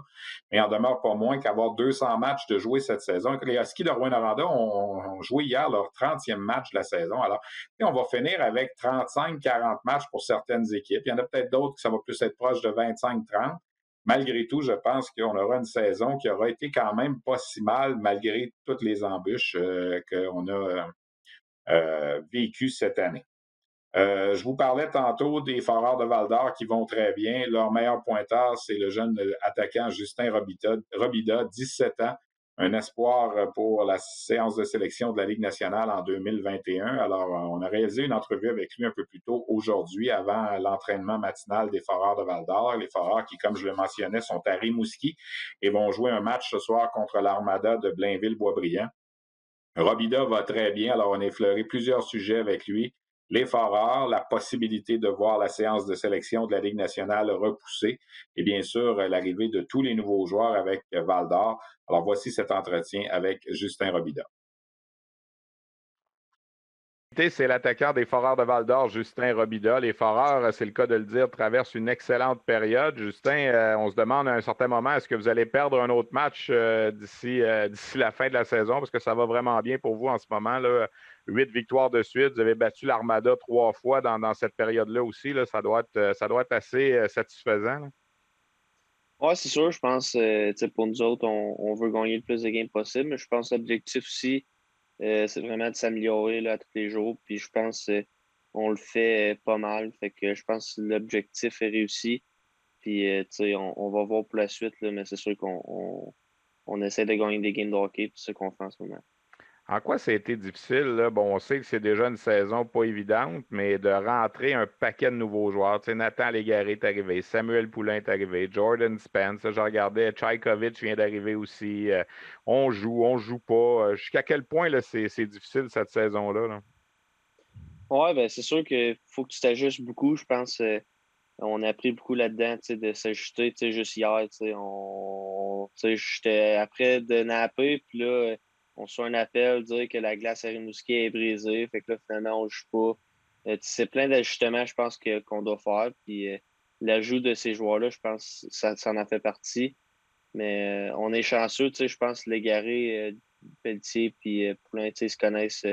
Mais il en demeure pas moins qu'avoir 200 matchs de jouer cette saison. Les Huskies de Rouyn-Noranda ont joué hier leur 30e match de la saison. Alors, on va finir avec 35-40 matchs pour certaines équipes. Il y en a peut-être d'autres que ça va plus être proche de 25-30. Malgré tout, je pense qu'on aura une saison qui aura été quand même pas si mal malgré toutes les embûches qu'on a vécu cette année. Je vous parlais tantôt des Foreurs de Val-d'Or qui vont très bien. Leur meilleur pointeur, c'est le jeune attaquant Justin Robida, 17 ans, un espoir pour la séance de sélection de la Ligue nationale en 2021. Alors, on a réalisé une entrevue avec lui un peu plus tôt aujourd'hui, avant l'entraînement matinal des Foreurs de Val-d'Or. Les Foreurs qui, comme je le mentionnais, sont à Rimouski et vont jouer un match ce soir contre l'Armada de Blainville-Boisbriand. Robida va très bien, alors on a effleuré plusieurs sujets avec lui. Les Foreurs, la possibilité de voir la séance de sélection de la Ligue nationale repoussée et bien sûr l'arrivée de tous les nouveaux joueurs avec Val-d'Or. Alors voici cet entretien avec Justin Robida. C'est l'attaquant des Foreurs de Val-d'Or, Justin Robida. Les Foreurs, c'est le cas de le dire, traversent une excellente période. Justin, on se demande à un certain moment, est-ce que vous allez perdre un autre match d'ici la fin de la saison? Parce que ça va vraiment bien pour vous en ce moment. Là. 8 victoires de suite. Vous avez battu l'Armada 3 fois dans cette période-là aussi. Là. Ça doit être assez satisfaisant. Oui, c'est sûr. Je pense pour nous autres, on veut gagner le plus de games possible. Mais je pense que l'objectif aussi, c'est vraiment de s'améliorer là, tous les jours. Puis je pense qu'on le fait pas mal. Fait que je pense que l'objectif est réussi. Puis on va voir pour la suite, là, mais c'est sûr qu'on essaie de gagner des games de hockey, c'est ce qu'on fait en ce moment. En quoi ça a été difficile? Là? Bon, on sait que c'est déjà une saison pas évidente, mais de rentrer un paquet de nouveaux joueurs. Tu sais, Nathan Légaré est arrivé, Samuel Poulain est arrivé, Jordan Spence, je regardais, Tchaïkovic vient d'arriver aussi. On joue pas. Jusqu'à quel point là, c'est difficile cette saison-là? Là? Oui, ben c'est sûr qu'il faut que tu t'ajustes beaucoup. Je pense on a appris beaucoup là-dedans, de s'ajuster. Juste hier, j'étais après de napper, puis là, on reçoit un appel, dire que la glace à Rimouski est brisée. Fait que là, finalement, on ne joue pas. C'est plein d'ajustements, je pense, qu'on doit faire. Puis l'ajout de ces joueurs-là, je pense ça en a fait partie. Mais on est chanceux, je pense, Légaré, Pelletier, puis Poulain, ils se connaissent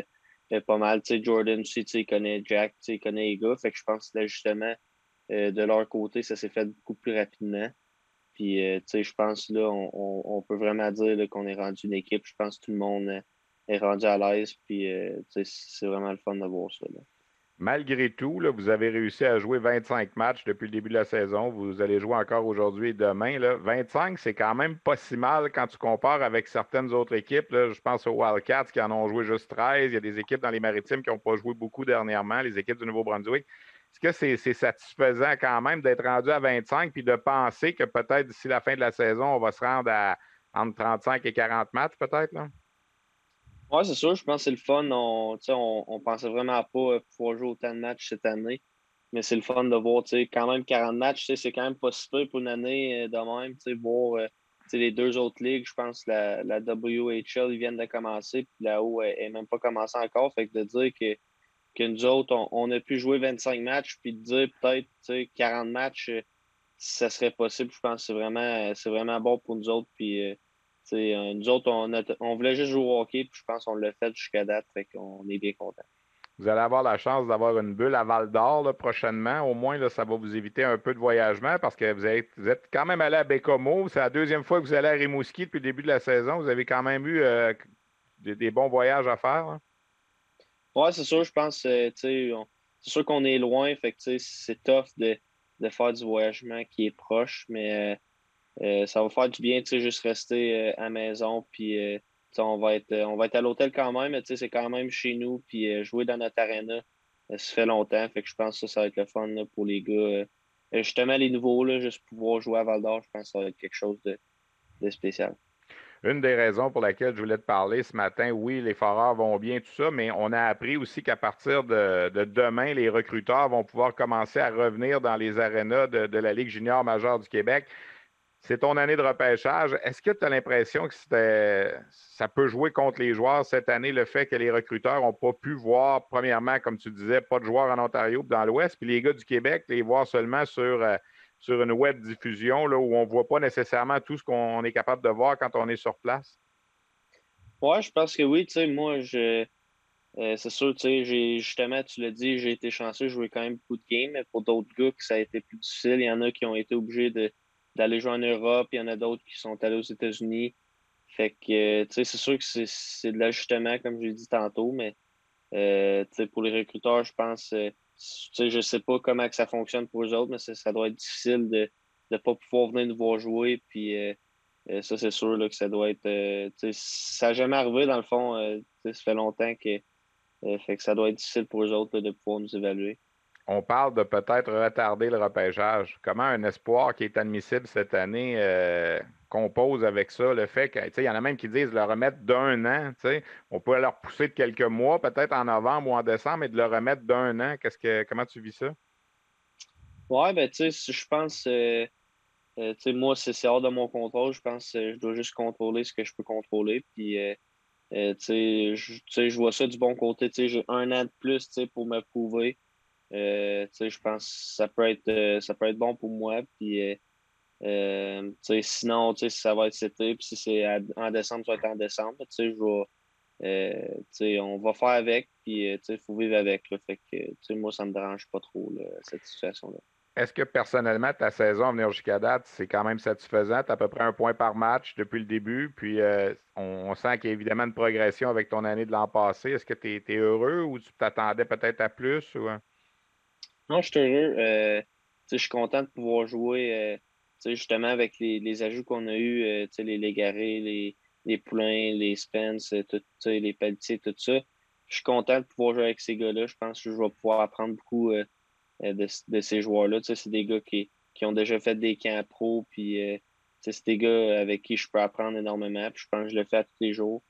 pas mal. Jordan aussi, il connaît Jack, il connaît les gars. Fait que je pense que l'ajustement de leur côté, ça s'est fait beaucoup plus rapidement. Puis, je pense là, on peut vraiment dire là, qu'on est rendu une équipe. Je pense que tout le monde est rendu à l'aise. Puis, c'est vraiment le fun de voir ça. Là. Malgré tout, là, vous avez réussi à jouer 25 matchs depuis le début de la saison. Vous allez jouer encore aujourd'hui et demain. Là. 25, c'est quand même pas si mal quand tu compares avec certaines autres équipes. Là. Je pense aux Wildcats qui en ont joué juste 13. Il y a des équipes dans les Maritimes qui n'ont pas joué beaucoup dernièrement, les équipes du Nouveau-Brunswick. Est-ce que c'est satisfaisant quand même d'être rendu à 25 puis de penser que peut-être d'ici la fin de la saison, on va se rendre à entre 35 et 40 matchs peut-être? Oui, c'est sûr. Je pense que c'est le fun. On pensait vraiment pas pouvoir jouer autant de matchs cette année. Mais c'est le fun de voir quand même 40 matchs. C'est quand même pas si peu pour une année de même. Voir les deux autres ligues, je pense la WHL, ils viennent de commencer. Puis là-haut, elle n'est même pas commencé encore. Fait que de dire que nous autres, on a pu jouer 25 matchs, puis de dire peut-être 40 matchs, ça serait possible. Je pense que c'est vraiment bon pour nous autres. Puis, nous autres, on voulait juste jouer au hockey, puis je pense qu'on l'a fait jusqu'à date. Fait qu'on est bien contents. Vous allez avoir la chance d'avoir une bulle à Val-d'Or là, prochainement. Au moins, là, ça va vous éviter un peu de voyagement parce que vous êtes quand même allé à Bécomo. C'est la deuxième fois que vous allez à Rimouski depuis le début de la saison. Vous avez quand même eu des bons voyages à faire. Hein? Oui, c'est sûr. Je pense c'est sûr qu'on est loin. Fait que c'est tough de faire du voyagement qui est proche, mais ça va faire du bien juste rester à la maison. Puis on va être à l'hôtel quand même, mais c'est quand même chez nous. Puis jouer dans notre aréna, ça fait longtemps. Fait que je pense que ça va être le fun là, pour les gars. Justement, les nouveaux, là, juste pouvoir jouer à Val-d'Or, je pense que ça va être quelque chose de spécial. Une des raisons pour laquelle je voulais te parler ce matin, oui, les Foreurs vont bien, tout ça, mais on a appris aussi qu'à partir de demain, les recruteurs vont pouvoir commencer à revenir dans les arénas de la Ligue junior majeure du Québec. C'est ton année de repêchage. Est-ce que tu as l'impression que ça peut jouer contre les joueurs cette année, le fait que les recruteurs n'ont pas pu voir, premièrement, comme tu disais, pas de joueurs en Ontario et dans l'Ouest, puis les gars du Québec, les voir seulement sur une web diffusion là, où on ne voit pas nécessairement tout ce qu'on est capable de voir quand on est sur place? Ouais, je pense que oui. Tu sais, moi, c'est sûr, tu sais, justement, tu l'as dit, j'ai été chanceux, j'ai joué quand même beaucoup de games, mais pour d'autres gars, que ça a été plus difficile. Il y en a qui ont été obligés d'aller jouer en Europe, il y en a d'autres qui sont allés aux États-Unis. Fait que, tu sais, c'est sûr que c'est de l'ajustement, comme je l'ai dit tantôt, mais tu sais, pour les recruteurs, je pense, tu sais, je sais pas comment que ça fonctionne pour eux autres, mais ça doit être difficile de ne pas pouvoir venir nous voir jouer. Puis ça, c'est sûr là, que ça doit être. Tu sais, ça n'a jamais arrivé, dans le fond. Tu sais, ça fait longtemps que, fait que ça doit être difficile pour eux autres là, de pouvoir nous évaluer. On parle de peut-être retarder le repêchage. Comment un espoir qui est admissible cette année compose avec ça le fait que, tu sais, il y en a même qui disent le remettre d'1 an, tu sais, on peut leur pousser de quelques mois, peut-être en novembre ou en décembre, et de le remettre d'1 an. Comment tu vis ça? Ouais, ben, tu sais, je pense, tu sais, moi, c'est hors de mon contrôle. Je pense que je dois juste contrôler ce que je peux contrôler. Puis, tu sais, je vois ça du bon côté. Tu sais, j'ai 1 an de plus, tu sais, pour me prouver. Tu sais, je pense que ça peut être bon pour moi. Puis, tu sais, sinon, tu sais, si ça va être cet été, puis si c'est en décembre, ça va être en décembre. Tu sais, tu sais, on va faire avec, puis tu sais, il faut vivre avec. Là. Fait que, tu sais, moi, ça me dérange pas trop, là, cette situation-là. Est-ce que personnellement, ta saison à venir jusqu'à date, c'est quand même satisfaisant? Tu as à peu près 1 point par match depuis le début, puis on sent qu'il y a évidemment une progression avec ton année de l'an passé. Est-ce que tu es heureux ou tu t'attendais peut-être à plus? Ou... Non, je suis heureux. Tu sais, je suis content de pouvoir jouer, tu sais, justement, avec les ajouts qu'on a eus, tu sais, les Légaré, les Poulains, les Spence, tout, tu sais, les Pelletier, tout ça. Je suis content de pouvoir jouer avec ces gars-là. Je pense que je vais pouvoir apprendre beaucoup de ces joueurs-là. Tu sais, c'est des gars qui ont déjà fait des camps pro, puis tu sais, c'est des gars avec qui je peux apprendre énormément. Puis je pense que je le fais à tous les jours.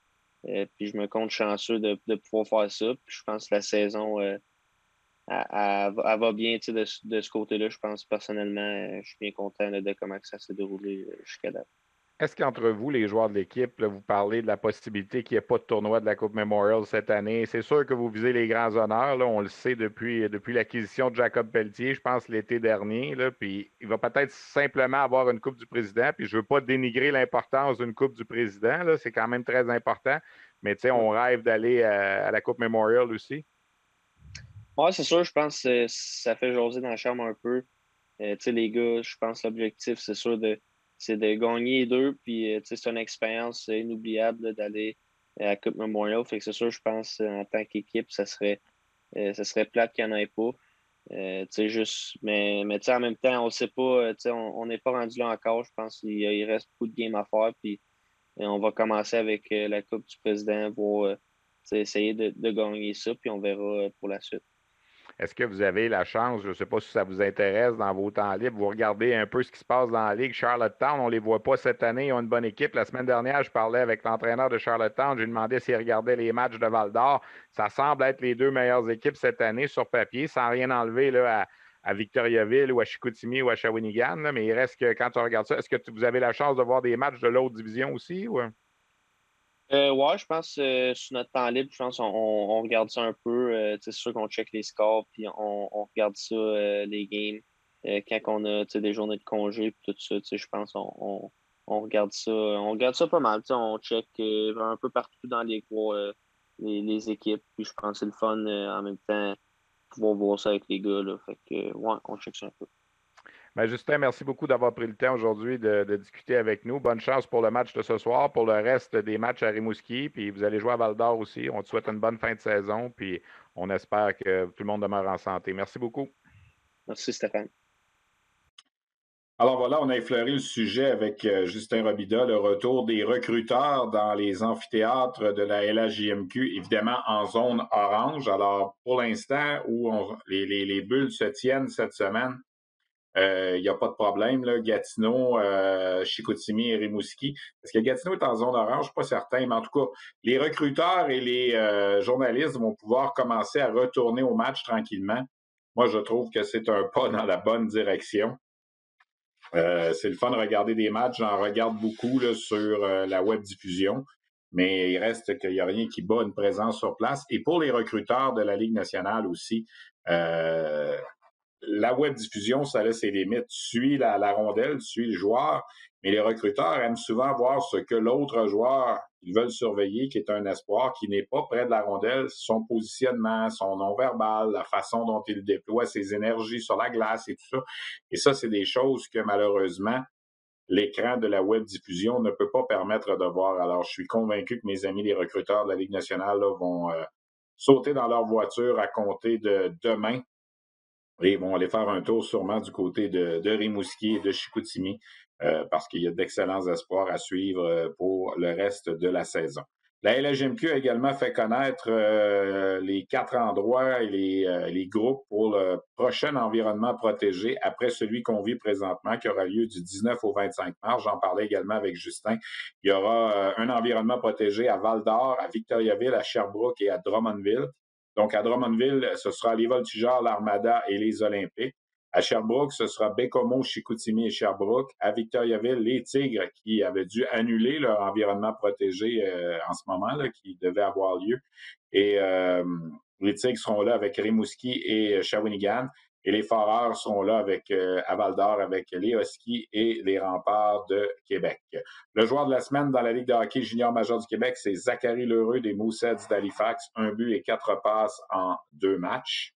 Puis je me compte chanceux de pouvoir faire ça. Puis je pense que la saison, elle va bien tu sais, de ce côté-là. Je pense personnellement, je suis bien content là, de comment que ça s'est déroulé jusqu'à date. Est-ce qu'entre vous, les joueurs de l'équipe, là, vous parlez de la possibilité qu'il n'y ait pas de tournoi de la Coupe Memorial cette année? C'est sûr que vous visez les grands honneurs, là, on le sait depuis l'acquisition de Jacob Pelletier, je pense l'été dernier. Là, puis il va peut-être simplement avoir une Coupe du Président. Puis je ne veux pas dénigrer l'importance d'une Coupe du Président, là, c'est quand même très important. Mais tu sais, on rêve d'aller à la Coupe Memorial aussi. Oui, c'est sûr, je pense que ça fait jaser dans la chambre un peu. Tu sais, les gars, je pense que l'objectif, c'est sûr, c'est de gagner les deux. Puis, tu sais, c'est une expérience inoubliable là, d'aller à la Coupe Memorial. Fait que c'est sûr, je pense, en tant qu'équipe, ça serait plate qu'il n'y en ait pas. Tu sais, juste, mais tu sais, en même temps, on ne sait pas, tu sais, on n'est pas rendu là encore. Je pense qu'il reste beaucoup de games à faire. Puis, on va commencer avec la Coupe du Président pour tu sais, essayer de gagner ça. Puis, on verra pour la suite. Est-ce que vous avez la chance, je ne sais pas si ça vous intéresse dans vos temps libres, vous regardez un peu ce qui se passe dans la Ligue Charlottetown, on ne les voit pas cette année, ils ont une bonne équipe. La semaine dernière, je parlais avec l'entraîneur de Charlottetown, j'ai demandé s'il regardait les matchs de Val-d'Or. Ça semble être les deux meilleures équipes cette année sur papier, sans rien enlever là, à Victoriaville ou à Chicoutimi ou à Shawinigan. Là, mais il reste que quand tu regardes ça, est-ce que vous avez la chance de voir des matchs de l'autre division aussi? Ou... Ouais, je pense sur notre temps libre, je pense on regarde ça un peu. C'est sûr qu'on check les scores, puis on regarde ça, les games. Quand on a des journées de congé, puis tout ça, je pense on regarde ça. On regarde ça pas mal. On check un peu partout dans les équipes. Puis je pense que c'est le fun en même temps pouvoir voir ça avec les gars. Là. Fait que ouais, on check ça un peu. Ben Justin, merci beaucoup d'avoir pris le temps aujourd'hui de discuter avec nous. Bonne chance pour le match de ce soir, pour le reste des matchs à Rimouski. Puis vous allez jouer à Val-d'Or aussi. On te souhaite une bonne fin de saison. Puis on espère que tout le monde demeure en santé. Merci beaucoup. Merci, Stéphane. Alors voilà, on a effleuré le sujet avec Justin Robida, le retour des recruteurs dans les amphithéâtres de la LHJMQ, évidemment en zone orange. Alors pour l'instant, où les bulles se tiennent cette semaine, il n'y a pas de problème, là. Gatineau, Chicoutimi et Rimouski. Parce que Gatineau est en zone orange, je ne suis pas certain, mais en tout cas, les recruteurs et les journalistes vont pouvoir commencer à retourner au match tranquillement. Moi, je trouve que c'est un pas dans la bonne direction. C'est le fun de regarder des matchs. J'en regarde beaucoup là, sur la web diffusion, mais il reste qu'il n'y a rien qui bat une présence sur place. Et pour les recruteurs de la Ligue nationale aussi, la web diffusion, ça a ses limites. Tu suis la rondelle, tu suis le joueur, mais les recruteurs aiment souvent voir ce que l'autre joueur, ils veulent surveiller, qui est un espoir, qui n'est pas près de la rondelle, son positionnement, son non-verbal, la façon dont il déploie ses énergies sur la glace et tout ça. Et ça, c'est des choses que malheureusement, l'écran de la web diffusion ne peut pas permettre de voir. Alors, je suis convaincu que mes amis les recruteurs de la Ligue nationale là, vont sauter dans leur voiture à compter de demain. Et ils vont aller faire un tour sûrement du côté de Rimouski et de Chicoutimi parce qu'il y a d'excellents espoirs à suivre pour le reste de la saison. La LHMQ a également fait connaître les 4 endroits et les groupes pour le prochain environnement protégé après celui qu'on vit présentement, qui aura lieu du 19 au 25 mars. J'en parlais également avec Justin. Il y aura un environnement protégé à Val-d'Or, à Victoriaville, à Sherbrooke et à Drummondville. Donc, à Drummondville, ce sera les Voltigeurs, l'Armada et les Olympiques. À Sherbrooke, ce sera Bécomo, Chicoutimi et Sherbrooke. À Victoriaville, les Tigres qui avaient dû annuler leur environnement protégé en ce moment, là, qui devait avoir lieu. Et les Tigres seront là avec Rimouski et Shawinigan. Et les Foreurs sont là avec à Val-d'Or avec les Huskies et les Remparts de Québec. Le joueur de la semaine dans la Ligue de hockey junior majeur du Québec, c'est Zachary Lheureux des Mooseheads d'Halifax. 1 but et 4 passes en 2 matchs.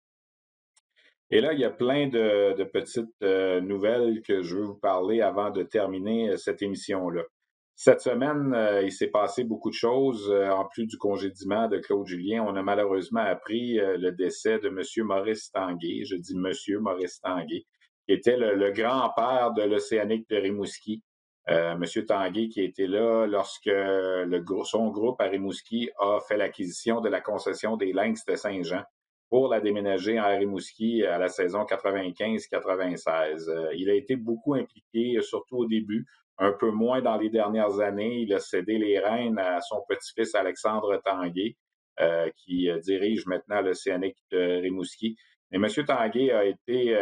Et là, il y a plein de petites nouvelles que je veux vous parler avant de terminer cette émission-là. Cette semaine, il s'est passé beaucoup de choses. En plus du congédiement de Claude Julien, on a malheureusement appris le décès de M. Maurice Tanguay. Je dis M. Maurice Tanguay, qui était le grand-père de l'Océanique de Rimouski. M. Tanguay qui était là lorsque son groupe à Rimouski a fait l'acquisition de la concession des Lynx de Saint-Jean pour la déménager à Rimouski à la saison 95-96. Il a été beaucoup impliqué, surtout au début, un peu moins dans les dernières années. Il a cédé les rênes à son petit-fils Alexandre Tanguay, qui dirige maintenant l'Océanique de Rimouski. Mais M. Tanguay a été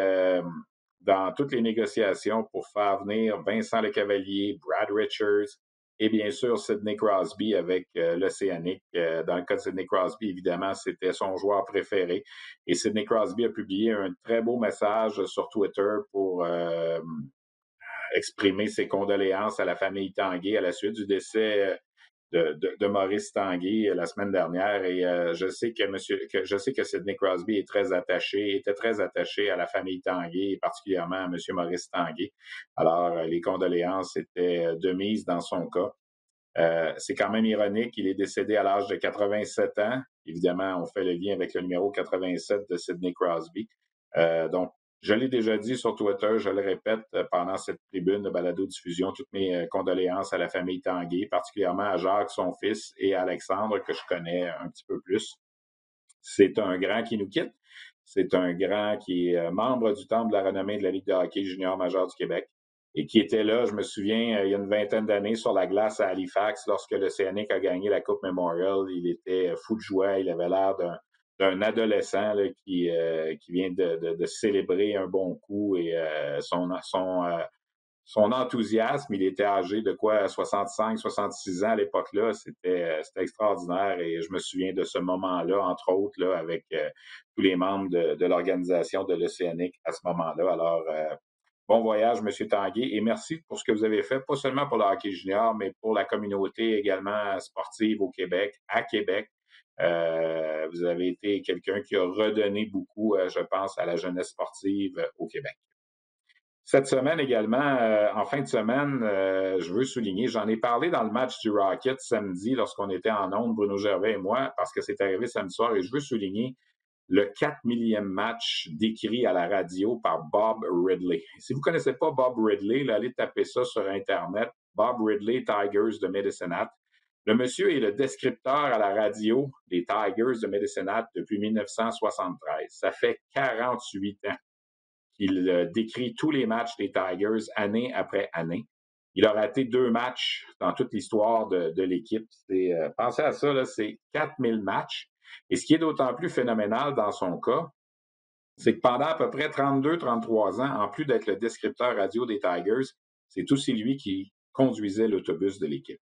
dans toutes les négociations pour faire venir Vincent Lecavalier, Brad Richards, et bien sûr, Sidney Crosby avec l'Océanique. Dans le cas de Sidney Crosby, évidemment, c'était son joueur préféré. Et Sidney Crosby a publié un très beau message sur Twitter pour exprimer ses condoléances à la famille Tanguay à la suite du décès de Maurice Tanguay la semaine dernière. Et je sais que Sidney Crosby était très attaché à la famille Tanguay, et particulièrement à M. Maurice Tanguay. Alors, les condoléances étaient de mise dans son cas. C'est quand même ironique, il est décédé à l'âge de 87 ans. Évidemment, on fait le lien avec le numéro 87 de Sidney Crosby. Donc, je l'ai déjà dit sur Twitter, je le répète pendant cette tribune de balado-diffusion, toutes mes condoléances à la famille Tanguay, particulièrement à Jacques, son fils, et à Alexandre, que je connais un petit peu plus. C'est un grand qui nous quitte. C'est un grand qui est membre du Temple de la renommée de la Ligue de hockey junior majeur du Québec et qui était là, je me souviens, il y a une vingtaine d'années sur la glace à Halifax lorsque l'Océanique a gagné la Coupe Memorial. Il était fou de joie, il avait l'air d'un adolescent là, qui vient de célébrer un bon coup et son enthousiasme, il était âgé de 65, 66 ans à l'époque-là. C'était extraordinaire et je me souviens de ce moment-là, entre autres, là, avec tous les membres de l'organisation de l'Océanique à ce moment-là. Alors, bon voyage, M. Tanguay, et merci pour ce que vous avez fait, pas seulement pour le hockey junior, mais pour la communauté également sportive au Québec, à Québec. Vous avez été quelqu'un qui a redonné beaucoup, je pense, à la jeunesse sportive au Québec. Cette semaine également, en fin de semaine, je veux souligner, j'en ai parlé dans le match du Rocket samedi lorsqu'on était en ondes, Bruno Gervais et moi, parce que c'est arrivé samedi soir, et je veux souligner le 4 millième match décrit à la radio par Bob Ridley. Si vous ne connaissez pas Bob Ridley, là, allez taper ça sur Internet. Bob Ridley, Tigers de Medicine Hat. Le monsieur est le descripteur à la radio des Tigers de Medicine Hat depuis 1973. Ça fait 48 ans qu'il décrit tous les matchs des Tigers année après année. Il a raté 2 matchs dans toute l'histoire de l'équipe. Pensez à ça, là, c'est 4000 matchs. Et ce qui est d'autant plus phénoménal dans son cas, c'est que pendant à peu près 32-33 ans, en plus d'être le descripteur radio des Tigers, c'est aussi lui qui conduisait l'autobus de l'équipe.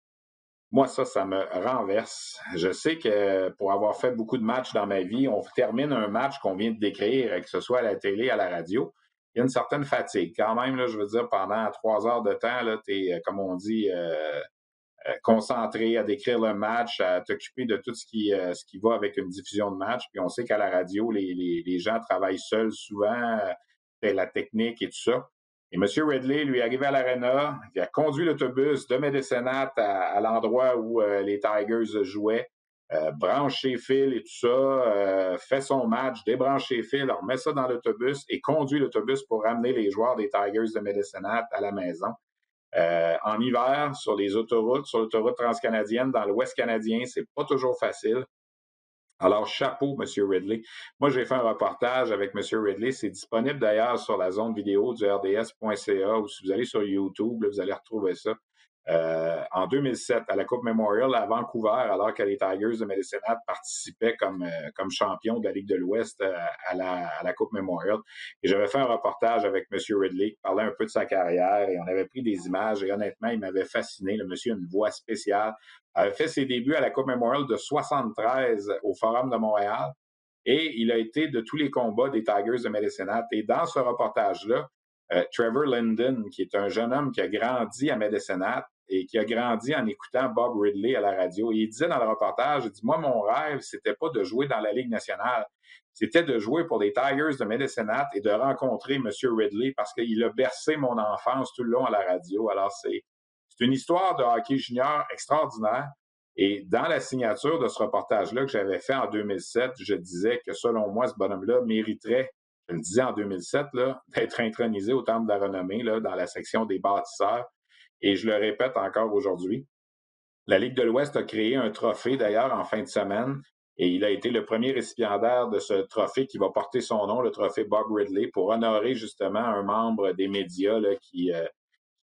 Moi, ça me renverse. Je sais que pour avoir fait beaucoup de matchs dans ma vie, on termine un match qu'on vient de décrire, que ce soit à la télé, à la radio, il y a une certaine fatigue. Quand même, là, je veux dire, pendant 3 heures de temps, tu es, comme on dit, concentré à décrire le match, à t'occuper de tout ce qui va avec une diffusion de match. Puis on sait qu'à la radio, les gens travaillent seuls souvent, la technique et tout ça. Et M. Ridley, lui, est arrivé à l'Arena, il a conduit l'autobus de Medicine Hat à l'endroit où les Tigers jouaient, branche ses fils et tout ça, fait son match, débranche ses fils, remet ça dans l'autobus et conduit l'autobus pour ramener les joueurs des Tigers de Medicine Hat à la maison. En hiver, sur les autoroutes, sur l'autoroute transcanadienne, dans l'Ouest canadien, c'est pas toujours facile. Alors, chapeau, M. Ridley. Moi, j'ai fait un reportage avec M. Ridley. C'est disponible d'ailleurs sur la zone vidéo du rds.ca ou si vous allez sur YouTube, là, vous allez retrouver ça. En 2007, à la Coupe Memorial à Vancouver, alors que les Tigers de Medicine Hat participaient comme champions de la Ligue de l'Ouest à la Coupe Memorial. Et j'avais fait un reportage avec M. Ridley qui parlait un peu de sa carrière et on avait pris des images et honnêtement, il m'avait fasciné. Le monsieur a une voix spéciale. Il avait fait ses débuts à la Coupe Memorial de 73 au Forum de Montréal et il a été de tous les combats des Tigers de Medicine Hat. Et dans ce reportage-là, Trevor Linden, qui est un jeune homme qui a grandi à Medicine Hat et qui a grandi en écoutant Bob Ridley à la radio. Et il disait dans le reportage, il dit, moi, mon rêve, c'était pas de jouer dans la Ligue nationale, c'était de jouer pour les Tigers de Medicine Hat et de rencontrer M. Ridley parce qu'il a bercé mon enfance tout le long à la radio. Alors, c'est une histoire de hockey junior extraordinaire. Et dans la signature de ce reportage-là que j'avais fait en 2007, je disais que selon moi, ce bonhomme-là mériterait, je le disais en 2007, là, d'être intronisé au Temple de la Renommée là, dans la section des bâtisseurs. Et je le répète encore aujourd'hui. La Ligue de l'Ouest a créé un trophée, d'ailleurs, en fin de semaine, et il a été le premier récipiendaire de ce trophée qui va porter son nom, le trophée Bob Ridley, pour honorer justement un membre des médias là, qui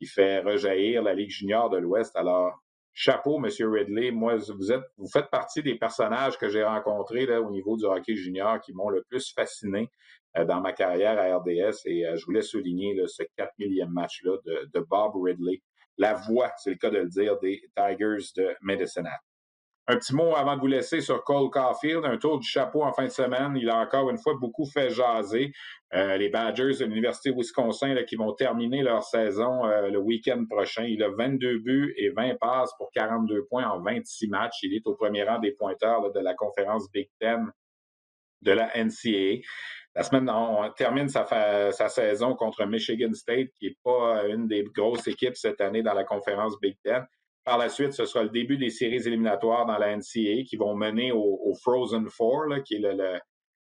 fait rejaillir la Ligue junior de l'Ouest. Alors, chapeau, M. Ridley. Moi, vous faites partie des personnages que j'ai rencontrés là, au niveau du hockey junior qui m'ont le plus fasciné dans ma carrière à RDS. Et je voulais souligner là, ce 4000e match-là de Bob Ridley. La voix, c'est le cas de le dire, des Tigers de Medicine Hat. Un petit mot avant de vous laisser sur Cole Caulfield, un tour du chapeau en fin de semaine. Il a encore une fois beaucoup fait jaser. Les Badgers de l'Université Wisconsin là, qui vont terminer leur saison le week-end prochain. Il a 22 buts et 20 passes pour 42 points en 26 matchs. Il est au premier rang des pointeurs là, de la conférence Big Ten de la NCAA. La semaine, on termine sa saison contre Michigan State, qui n'est pas une des grosses équipes cette année dans la conférence Big Ten. Par la suite, ce sera le début des séries éliminatoires dans la NCAA qui vont mener au Frozen Four, là, qui est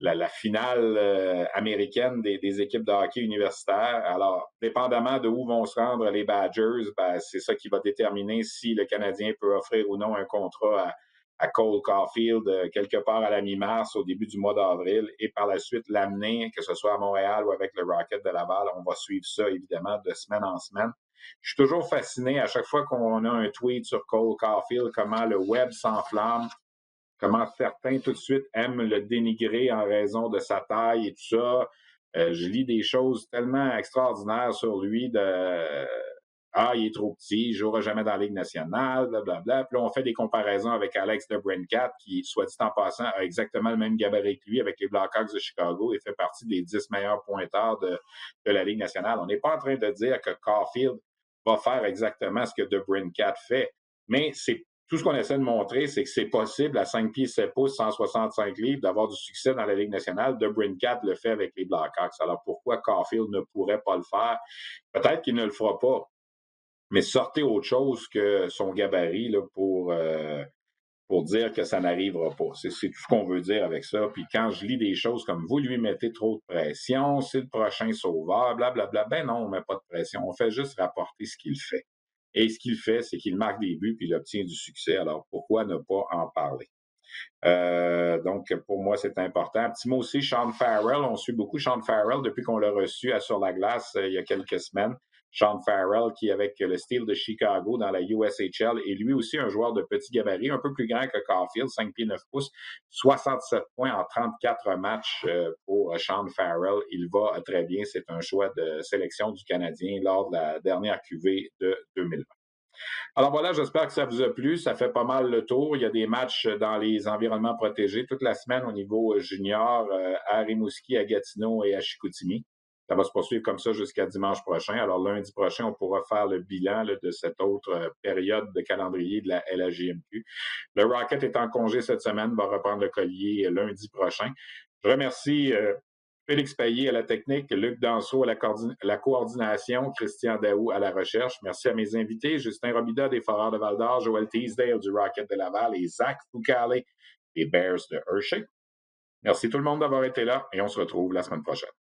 la finale américaine des équipes de hockey universitaires. Alors, dépendamment de où vont se rendre les Badgers, ben, c'est ça qui va déterminer si le Canadien peut offrir ou non un contrat à Cole Caulfield quelque part à la mi-mars, au début du mois d'avril, et par la suite l'amener, que ce soit à Montréal ou avec le Rocket de Laval. On va suivre ça, évidemment, de semaine en semaine. Je suis toujours fasciné à chaque fois qu'on a un tweet sur Cole Caulfield, comment le web s'enflamme, comment certains tout de suite aiment le dénigrer en raison de sa taille et tout ça. Je lis des choses tellement extraordinaires sur lui il est trop petit, il ne jouera jamais dans la Ligue nationale, blablabla. Puis là, on fait des comparaisons avec Alex DeBrincat, qui, soit dit en passant, a exactement le même gabarit que lui avec les Blackhawks de Chicago et fait partie des 10 meilleurs pointeurs de la Ligue nationale. On n'est pas en train de dire que Caulfield va faire exactement ce que DeBrincat fait, mais c'est tout ce qu'on essaie de montrer, c'est que c'est possible à 5 pieds 7 pouces, 165 livres, d'avoir du succès dans la Ligue nationale. DeBrincat le fait avec les Blackhawks. Alors pourquoi Caulfield ne pourrait pas le faire? Peut-être qu'il ne le fera pas. Mais sortez autre chose que son gabarit là, pour dire que ça n'arrivera pas. C'est tout ce qu'on veut dire avec ça. Puis quand je lis des choses comme « vous lui mettez trop de pression, c'est le prochain sauveur, blablabla », ben non, on ne met pas de pression. On fait juste rapporter ce qu'il fait. Et ce qu'il fait, c'est qu'il marque des buts puis il obtient du succès. Alors pourquoi ne pas en parler? Donc, pour moi, c'est important. Un petit mot aussi, Sean Farrell. On suit beaucoup Sean Farrell depuis qu'on l'a reçu à Sur la glace il y a quelques semaines. Sean Farrell, qui est avec le Steel de Chicago dans la USHL, est lui aussi un joueur de petit gabarit, un peu plus grand que Caulfield, 5 pieds 9 pouces, 67 points en 34 matchs pour Sean Farrell. Il va très bien. C'est un choix de sélection du Canadien lors de la dernière QV de 2020. Alors voilà, j'espère que ça vous a plu. Ça fait pas mal le tour. Il y a des matchs dans les environnements protégés toute la semaine au niveau junior à Rimouski, à Gatineau et à Chicoutimi. Ça va se poursuivre comme ça jusqu'à dimanche prochain. Alors lundi prochain, on pourra faire le bilan de cette autre période de calendrier de la LHJMQ. Le Rocket est en congé cette semaine, va reprendre le collier lundi prochain. Je remercie Félix Payet à la technique, Luc Dansereau à la coordination, Christian Daou à la recherche. Merci à mes invités, Justin Robida des Foreurs de Val-d'Or, Joël Teasdale du Rocket de Laval et Zach Foucalé des Bears de Hershey. Merci tout le monde d'avoir été là et on se retrouve la semaine prochaine.